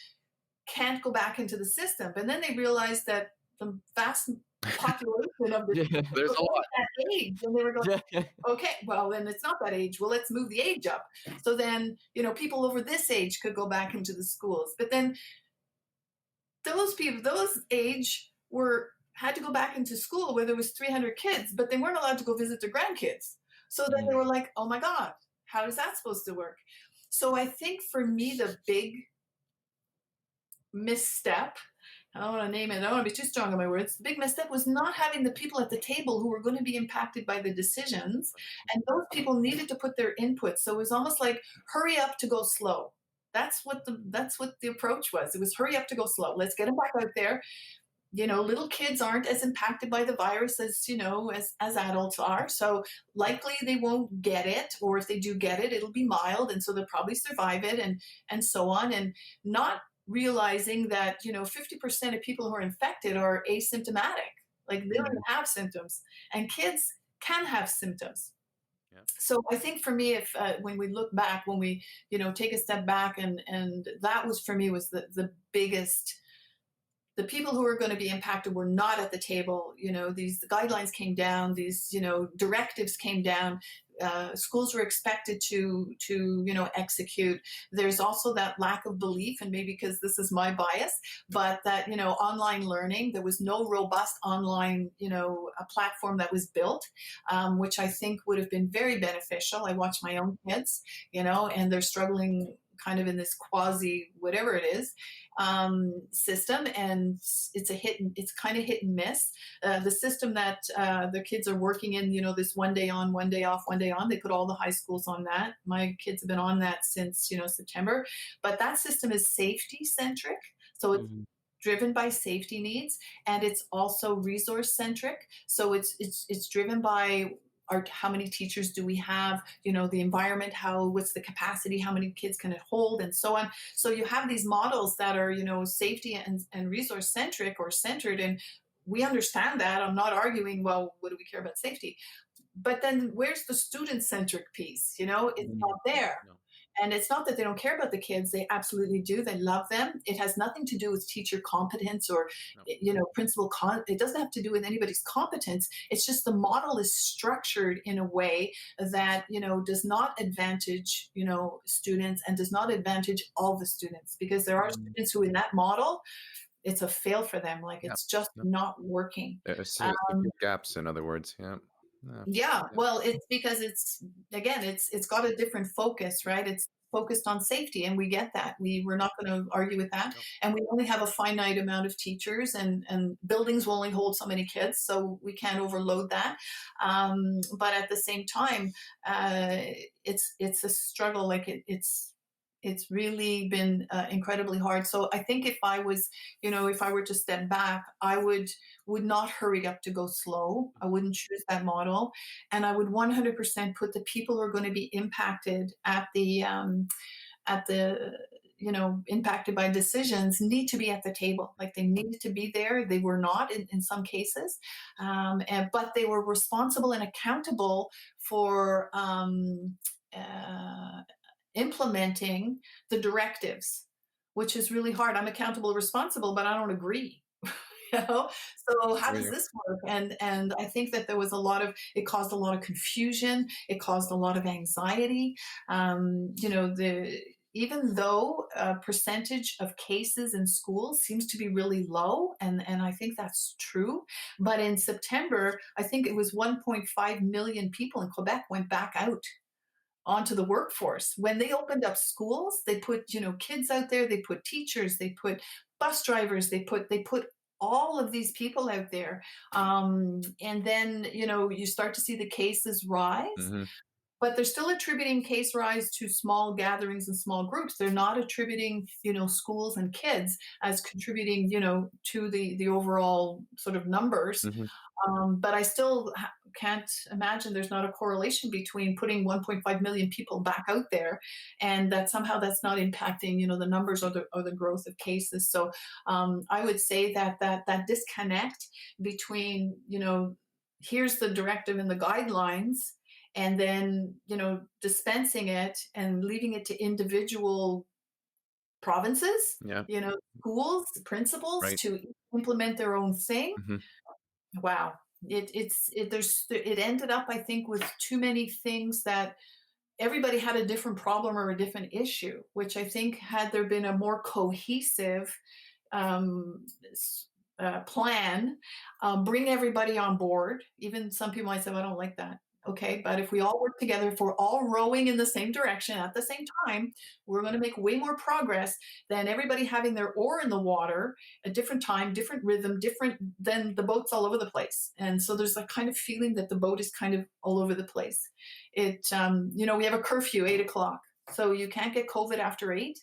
can't go back into the system. But then they realized that the vast population of the There's a lot. that age, and they were going, okay, well then it's not that age. Well, let's move the age up. So then, you know, people over this age could go back into the schools. But then those people, those age, had to go back into school where there was 300 kids, but they weren't allowed to go visit their grandkids. So then they were like, oh my God, how is that supposed to work? So I think for me, the big misstep, I don't want to name it, I don't want to be too strong on my words, the big misstep was not having the people at the table who were going to be impacted by the decisions. And those people needed to put their input. So it was almost like hurry up to go slow. That's what the approach was. It was hurry up to go slow. Let's get them back out there. You know, little kids aren't as impacted by the virus as, you know, as adults are. So likely they won't get it, or if they do get it, it'll be mild. And so they'll probably survive it and so on. And not realizing that, you know, 50% of people who are infected are asymptomatic. Like they don't even have symptoms, and kids can have symptoms. Yeah. So I think for me, if when we look back, when we, you know, take a step back, and that was for me was the biggest. The people who are going to be impacted were not at the table. You know, the guidelines came down, these, you know, directives came down. Schools were expected to, you know, execute. There's also that lack of belief, and maybe because this is my bias, but that, you know, online learning, there was no robust online, you know, a platform that was built, which I think would have been very beneficial. I watch my own kids, you know, and they're struggling kind of in this quasi whatever it is system, and it's kind of hit and miss. The system that the kids are working in, you know, this 1 day on, 1 day off, 1 day on, they put all the high schools on that. My kids have been on that since, you know, September. But that system is safety centric, so it's driven by safety needs, and it's also resource centric. So it's driven by how many teachers do we have, you know, the environment, what's the capacity, how many kids can it hold, and so on. So you have these models that are, you know, safety and resource centric or centered, and we understand that. I'm not arguing, well, what do we care about safety? But then where's the student centric piece? You know, it's not there. No. And it's not that they don't care about the kids. They absolutely do. They love them. It has nothing to do with teacher competence or, you know, principal. It doesn't have to do with anybody's competence. It's just the model is structured in a way that, you know, does not advantage, you know, students, and does not advantage all the students, because there are students who in that model, it's a fail for them. Like it's just not working. So gaps, in other words. Yeah. Yeah, well, it's because it's got a different focus, right? It's focused on safety, and we get that. We're not going to argue with that. And we only have a finite amount of teachers, and buildings will only hold so many kids, so we can't overload that. But at the same time, it's a struggle. Like it's really been incredibly hard. So I think if I was, you know, if I were to step back, I would not hurry up to go slow. I wouldn't choose that model. And I would 100% put the people who are going to be impacted at the, you know, impacted by decisions need to be at the table. Like they needed to be there. They were not in some cases, but they were responsible and accountable for implementing the directives, which is really hard. I'm accountable, responsible, but I don't agree. You know? So how does this work? And I think that there was it caused a lot of confusion. It caused a lot of anxiety. You know, even though a percentage of cases in schools seems to be really low, and I think that's true, but in September, I think it was 1.5 million people in Quebec went back out onto the workforce. When they opened up schools, they put, you know, kids out there, they put teachers, they put bus drivers, they put all of these people out there. And then, you start to see the cases rise. Hmm. But they're still attributing case rise to small gatherings and small groups. They're not attributing, schools and kids as contributing, to the overall sort of numbers. Hmm. But I still can't imagine there's not a correlation between putting 1.5 million people back out there, and that somehow that's not impacting, the numbers or the growth of cases. So I would say that disconnect between, here's the directive and the guidelines, and then, dispensing it and leaving it to individual provinces, Yeah. schools, principals Right. to implement their own thing. Hmm. Wow. It ended up, I think, with too many things that everybody had a different problem or a different issue, which I think had there been a more cohesive um, plan, bring everybody on board. Even some people might say, well, I don't like that. Okay, but if we all work together, if we're all rowing in the same direction at the same time, we're going to make way more progress than everybody having their oar in the water, a different time, different rhythm, then the boat's all over the place. And so there's a kind of feeling that the boat is kind of all over the place. We have a curfew, 8 o'clock. So you can't get COVID after 8.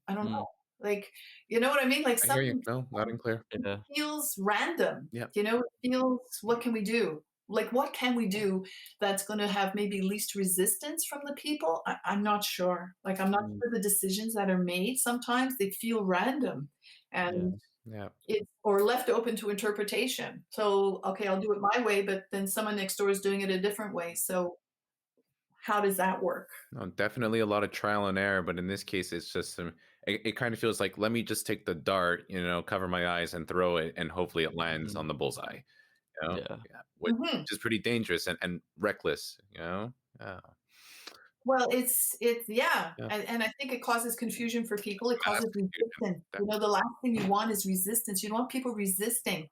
I don't know. Like, you know what I mean? Like I hear you. something No, loud and clear. Yeah. feels random. Yeah. It feels, what can we do? Like, what can we do that's going to have maybe least resistance from the people? I'm not sure. Like, I'm not sure the decisions that are made sometimes, they feel random and Yeah. or left open to interpretation. So, okay, I'll do it my way, but then someone next door is doing it a different way. So how does that work? No, definitely a lot of trial and error, but in this case, it's just it kind of feels like, let me just take the dart, cover my eyes and throw it, and hopefully it lands on the bullseye. Yeah. Which Mhm. is pretty dangerous and reckless. Yeah. Well, it's Yeah. and I think it causes confusion for people. It causes Confusion. resistance. The last thing you want is resistance. You don't want people resisting,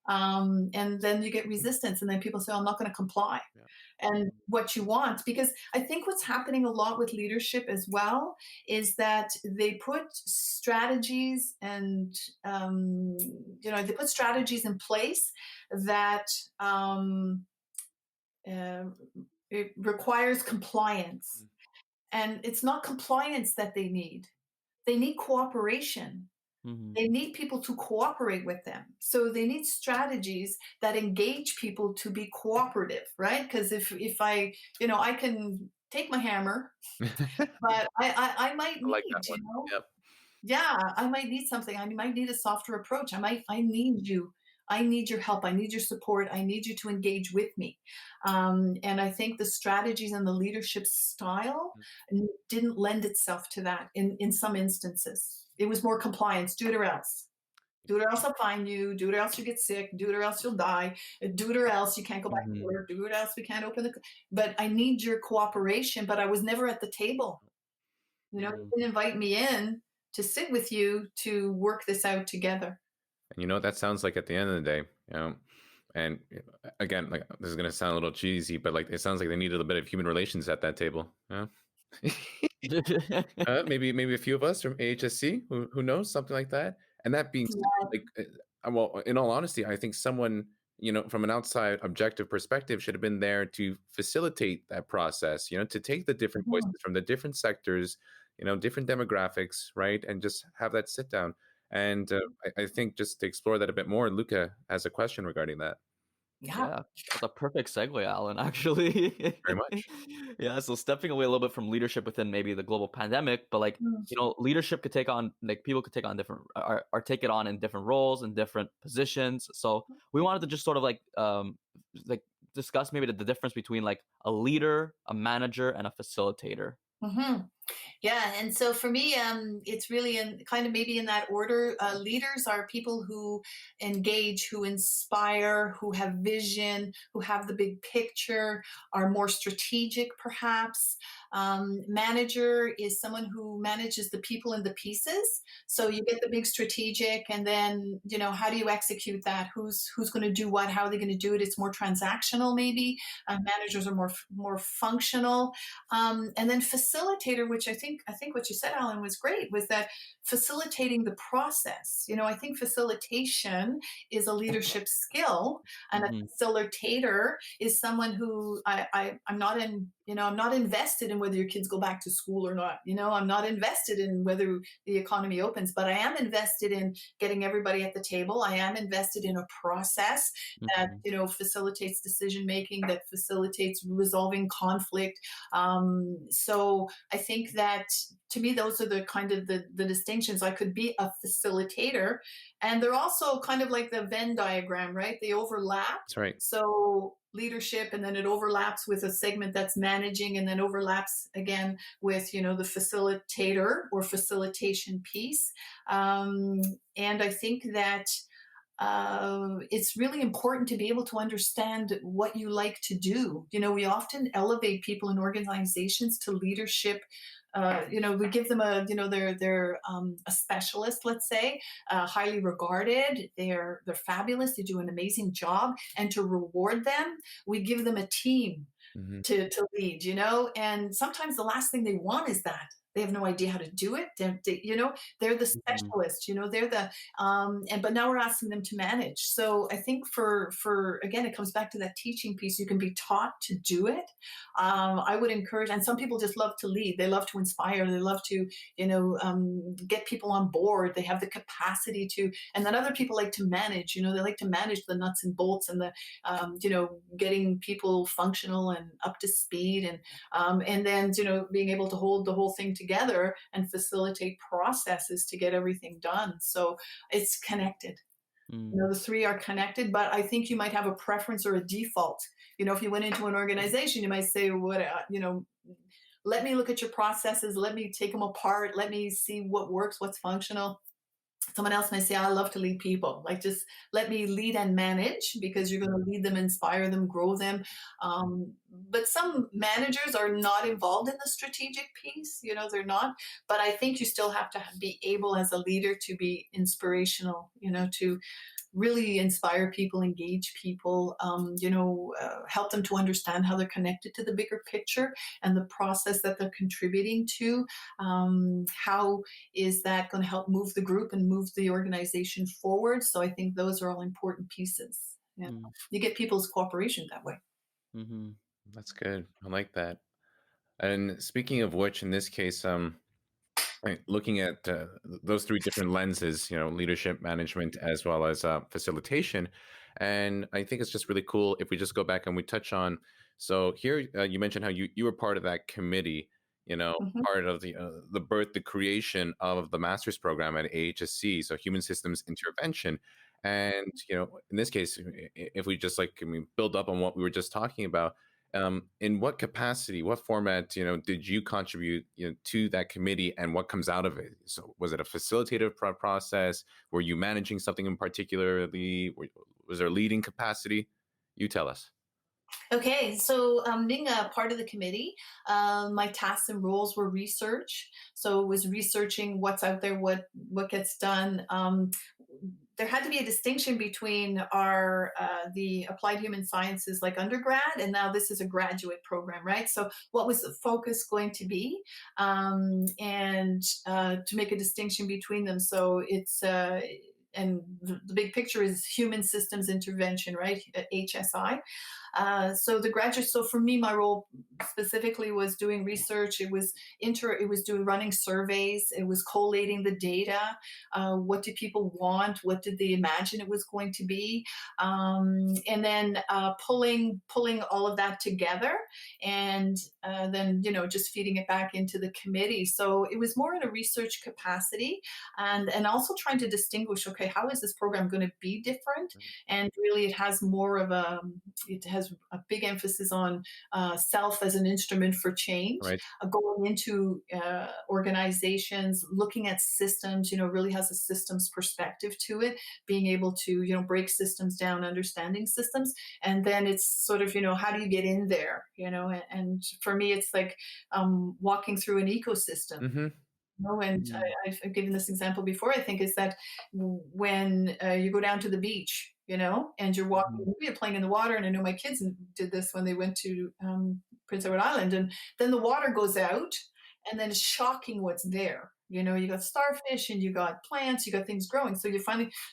and then you get resistance, and then people say, "I'm not going to comply." Yeah. And what you want, because I think what's happening a lot with leadership as well is that they put strategies and they put strategies in place that uh, it requires compliance. And it's not compliance that they need. They need cooperation. They need people to cooperate with them. So they need strategies that engage people to be cooperative, right? Because if I, I can take my hammer, but I might I like need, that one. Yep. yeah, I might need something. I might need a softer approach. I need you. I need your help. I need your support. I need you to engage with me. And I think the strategies and the leadership style didn't lend itself to that in some instances. It was more compliance. Do it or else. Do it or else I'll fine you. Do it or else you get sick. Do it or else you'll die. Do it or else you can't go back to work. Do it or else we can't open the. But I need your cooperation. But I was never at the table. You didn't invite me in to sit with you to work this out together. And what that sounds like at the end of the day, and again, like, this is going to sound a little cheesy, but like, it sounds like they needed a bit of human relations at that table. Maybe a few of us from AHSC, who knows, something like that. And that being said, like, well, in all honesty, I think someone, from an outside objective perspective, should have been there to facilitate that process, to take the different voices from the different sectors, different demographics, right? And just have that sit down. And I think just to explore that a bit more, Luca has a question regarding that. Yeah. That's a perfect segue, Alan, actually. Very much. Yeah, so stepping away a little bit from leadership within maybe the global pandemic, but like, leadership could take on, like, people could take on different, or take it on in different roles and different positions. So we wanted to just sort of like discuss maybe the difference between like a leader, a manager, and a facilitator. Yeah, and so for me, it's really kind of maybe in that order. Leaders are people who engage, who inspire, who have vision, who have the big picture, are more strategic, perhaps. Manager is someone who manages the people and the pieces. So you get the big strategic, and then how do you execute that? Who's going to do what? How are they going to do it? It's more transactional, maybe. Managers are more functional, and then facilitator which I think what you said, Alan, was great, was that facilitating the process. I think facilitation is a leadership skill, and a Mhm. facilitator is someone who I'm not in. I'm not invested in whether your kids go back to school or not. I'm not invested in whether the economy opens, but I am invested in getting everybody at the table. I am invested in a process that, Mhm. facilitates decision making, that facilitates resolving conflict. So I think that, to me, those are the kind of the distinctions. I could be a facilitator, and they're also kind of like the Venn diagram, right? They overlap. That's right. So leadership, and then it overlaps with a segment that's managing, and then overlaps again with the facilitator or facilitation piece. And I think that it's really important to be able to understand what you like to do. We often elevate people in organizations to leadership. We give them they're a specialist, let's say, highly regarded. They're fabulous. They do an amazing job, and to reward them, we give them a team Hmm. to lead. And sometimes the last thing they want is that. They have no idea how to do it. They're the Mhm. specialist. They're the but now we're asking them to manage. So I think for again, it comes back to that teaching piece. You can be taught to do it. I would encourage, and some people just love to lead. They love to inspire. They love to get people on board. They have the capacity to, and then other people like to manage. They like to manage the nuts and bolts and the getting people functional and up to speed, and then being able to hold the whole thing together and facilitate processes to get everything done. So it's connected. Mm. The three are connected, but I think you might have a preference or a default. If you went into an organization, you might say, let me look at your processes, let me take them apart, let me see what works, what's functional. Someone else may say, I love to lead people. Like, just let me lead and manage, because you're going to lead them, inspire them, grow them. But some managers are not involved in the strategic piece. They're not. But I think you still have to be able, as a leader, to be inspirational, to really inspire people, engage people, help them to understand how they're connected to the bigger picture and the process that they're contributing to. How is that going to help move the group and move the organization forward? So I think those are all important pieces. Yeah. Mm. You get people's cooperation that way. Mhm. That's good. I like that. And speaking of which, in this case, right, looking at those three different lenses, leadership, management, as well as facilitation. And I think it's just really cool if we just go back and we touch on. So here, you mentioned how you were part of that committee, Mhm. part of the creation of the master's program at AHSC, so Human Systems Intervention. And, in this case, if we just build up on what we were just talking about, in what capacity, what format, did you contribute, to that committee, and what comes out of it? So was it a facilitative process? Were you managing something in particularly? Was there a leading capacity? You tell us. Okay, so being a part of the committee, my tasks and roles were research. So it was researching what's out there, what gets done. There had to be a distinction between our the applied human sciences, like undergrad, and now this is a graduate program, right? So what was the focus going to be, and to make a distinction between them. So it's and the big picture is human systems intervention, right? HSI. So for me, my role specifically was doing research. It was doing running surveys. It was collating the data. What do people want? What did they imagine it was going to be? And then pulling all of that together, and then just feeding it back into the committee. So it was more in a research capacity, and also trying to distinguish. Okay, how is this program going to be different? And really, it has a big emphasis on self as an instrument for change, Right. going into organizations, looking at systems, really has a systems perspective to it, being able to, break systems down, understanding systems. And then it's sort of, how do you get in there, and for me, it's like walking through an ecosystem. Mm-hmm. And Mm. I've given this example before, I think, is that when you go down to the beach, and you're walking, Mhm. you're playing in the water. And I know my kids did this when they went to Prince Edward Island, and then the water goes out, and then it's shocking what's there. You got starfish and you got plants, you got things growing. So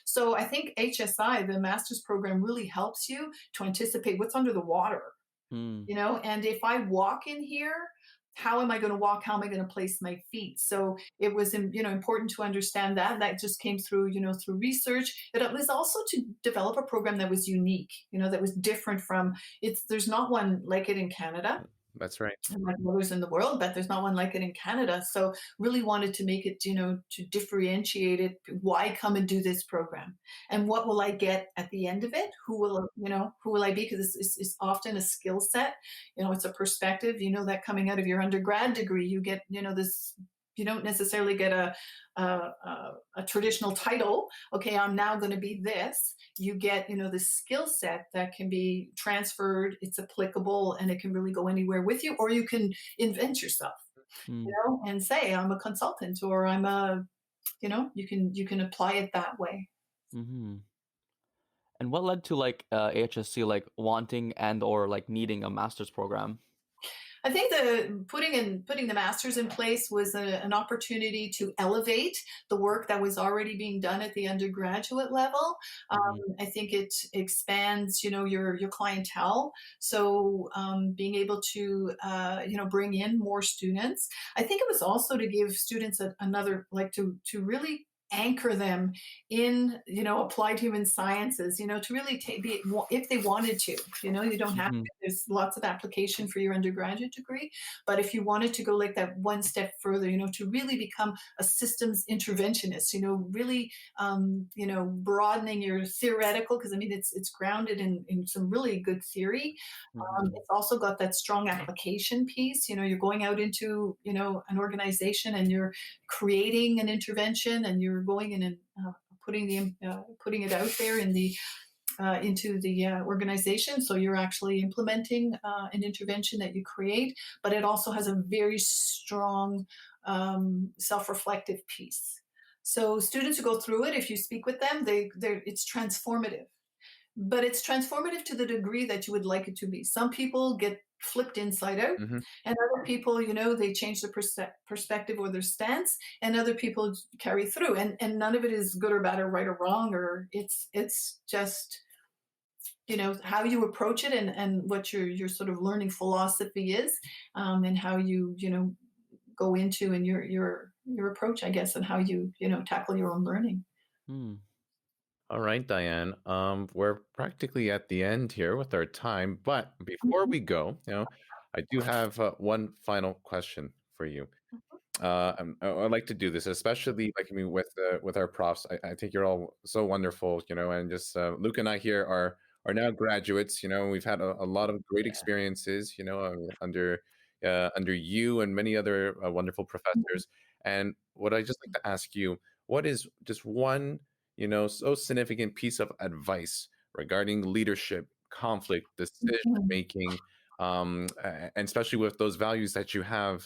so I think HSI, the master's program, really helps you to anticipate what's under the water, Mm. and if I walk in here, how am I going to walk? How am I going to place my feet? So it was, important to understand that. That just came through, through research. It was also to develop a program that was unique, that was different from there's not one like it in Canada. That's right. Like others in the world, but there's not one like it in Canada. So really wanted to make it, to differentiate it. Why come and do this program? And what will I get at the end of it? Who will I be? Because it's often a skill set. It's a perspective, that coming out of your undergrad degree, you get, this, you don't necessarily get a traditional title. Okay, I'm now going to be this. You get, the skill set that can be transferred. It's applicable, and it can really go anywhere with you. Or you can invent yourself, Mm. and say I'm a consultant, or I'm you can apply it that way. Mm-hmm. And what led to like AHSC like wanting and or like needing a master's program? I think the putting the masters in place was an opportunity to elevate the work that was already being done at the undergraduate level. I think it expands, your clientele. So being able to, bring in more students. I think it was also to give students another, like to really anchor them in, applied human sciences, to really be, if they wanted to, you don't have to, there's lots of application for your undergraduate degree, but if you wanted to go like that one step further, to really become a systems interventionist, really, broadening your theoretical, because I mean, it's grounded in some really good theory. It's also got that strong application piece. You're going out into, an organization, and you're creating an intervention, and you're going in and putting it out there in the into the organization. So you're actually implementing an intervention that you create, but it also has a very strong self-reflective piece. So students who go through it, if you speak with them, it's transformative. But it's transformative to the degree that you would like it to be. Some people get flipped inside out, Mm-hmm. and other people, they change their perspective or their stance, and other people carry through. And none of it is good or bad or right or wrong, or it's just, how you approach it, and what your sort of learning philosophy is, and how you, go into, and your approach, I guess, and how you, tackle your own learning. All right, Diane. We're practically at the end here with our time, but before we go, I do have one final question for you. I'd like to do this, especially like with our profs. I think you're all so wonderful, and just Luke and I here are now graduates. We've had a lot of great experiences, under you and many other wonderful professors. And what I just like to ask you, what is just one so significant piece of advice regarding leadership, conflict, decision making, and especially with those values that you have,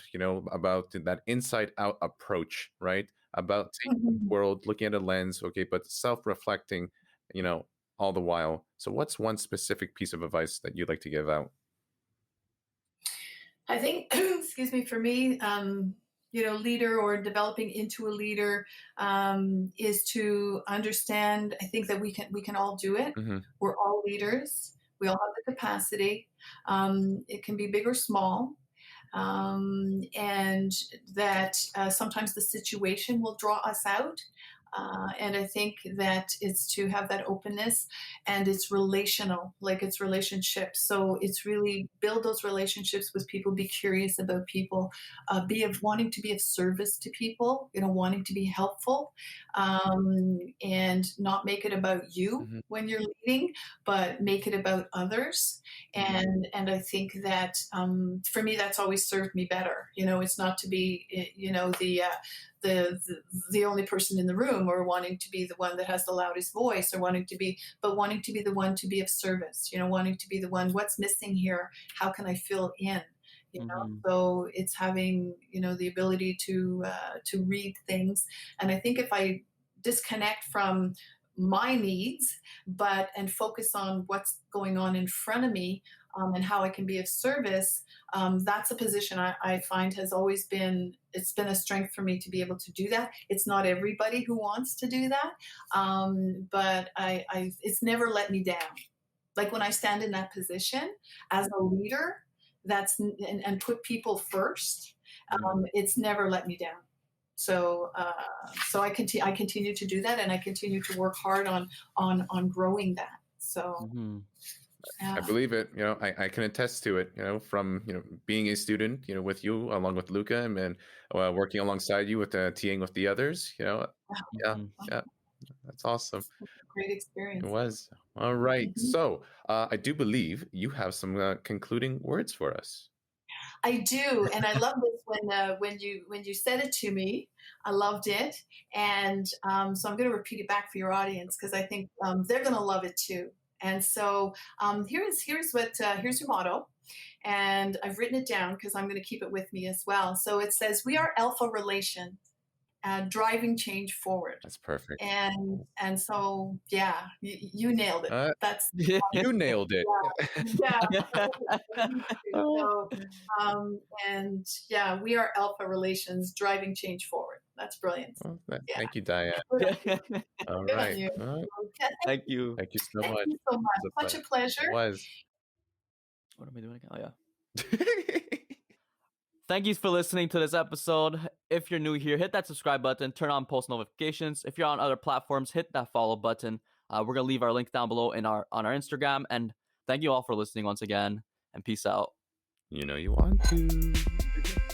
about that inside out approach, right? About taking the world, looking at a lens, okay, but self-reflecting, all the while. So what's one specific piece of advice that you'd like to give out? I think, excuse me, for me, leader, or developing into a leader, is to understand. I think that we can all do it. Mm-hmm. We're all leaders. We all have the capacity. It can be big or small, and that sometimes the situation will draw us out. And I think that it's to have that openness, and it's relational, like it's relationships. So it's really build those relationships with people, be curious about people, wanting to be of service to people, wanting to be helpful, and not make it about you when you're leading, but make it about others. And I think that for me, that's always served me better. It's not to be, the only person in the room, or wanting to be the one that has the loudest voice, or wanting to be the one to be of service, wanting to be the one, what's missing here? How can I fill in? So it's having, the ability to read things. And I think if I disconnect from my needs, and focus on what's going on in front of me, and how I can be of service. That's a position I find has always been, it's been a strength for me to be able to do that. It's not everybody who wants to do that, but it's never let me down. Like when I stand in that position as a leader, and put people first, it's never let me down. So I continue to do that, and I continue to work hard on growing that. So I believe it. I can attest to it. From being a student, with you along with Luca, and working alongside you with TAing with the others. Yeah, that's awesome. Great experience. It was. All right. So I do believe you have some concluding words for us. I do, and I love this when you said it to me. I loved it, and so I'm going to repeat it back for your audience because I think they're going to love it too. And so here's your motto, and I've written it down because I'm going to keep it with me as well. So it says, "We are ALFA Relations, driving change forward." That's perfect. And so you nailed it. That's you nailed it. So, we are ALFA Relations, driving change forward. That's brilliant. Well, thank you, Diane. All right. Thank you. Thank you so much. Thank you so much. Such a pleasure. It was. What am I doing again? Oh yeah. Thank you for listening to this episode. If you're new here, hit that subscribe button, turn on post notifications. If you're on other platforms, hit that follow button. We're going to leave our link down below on our Instagram. And thank you all for listening once again, and peace out. You know you want to.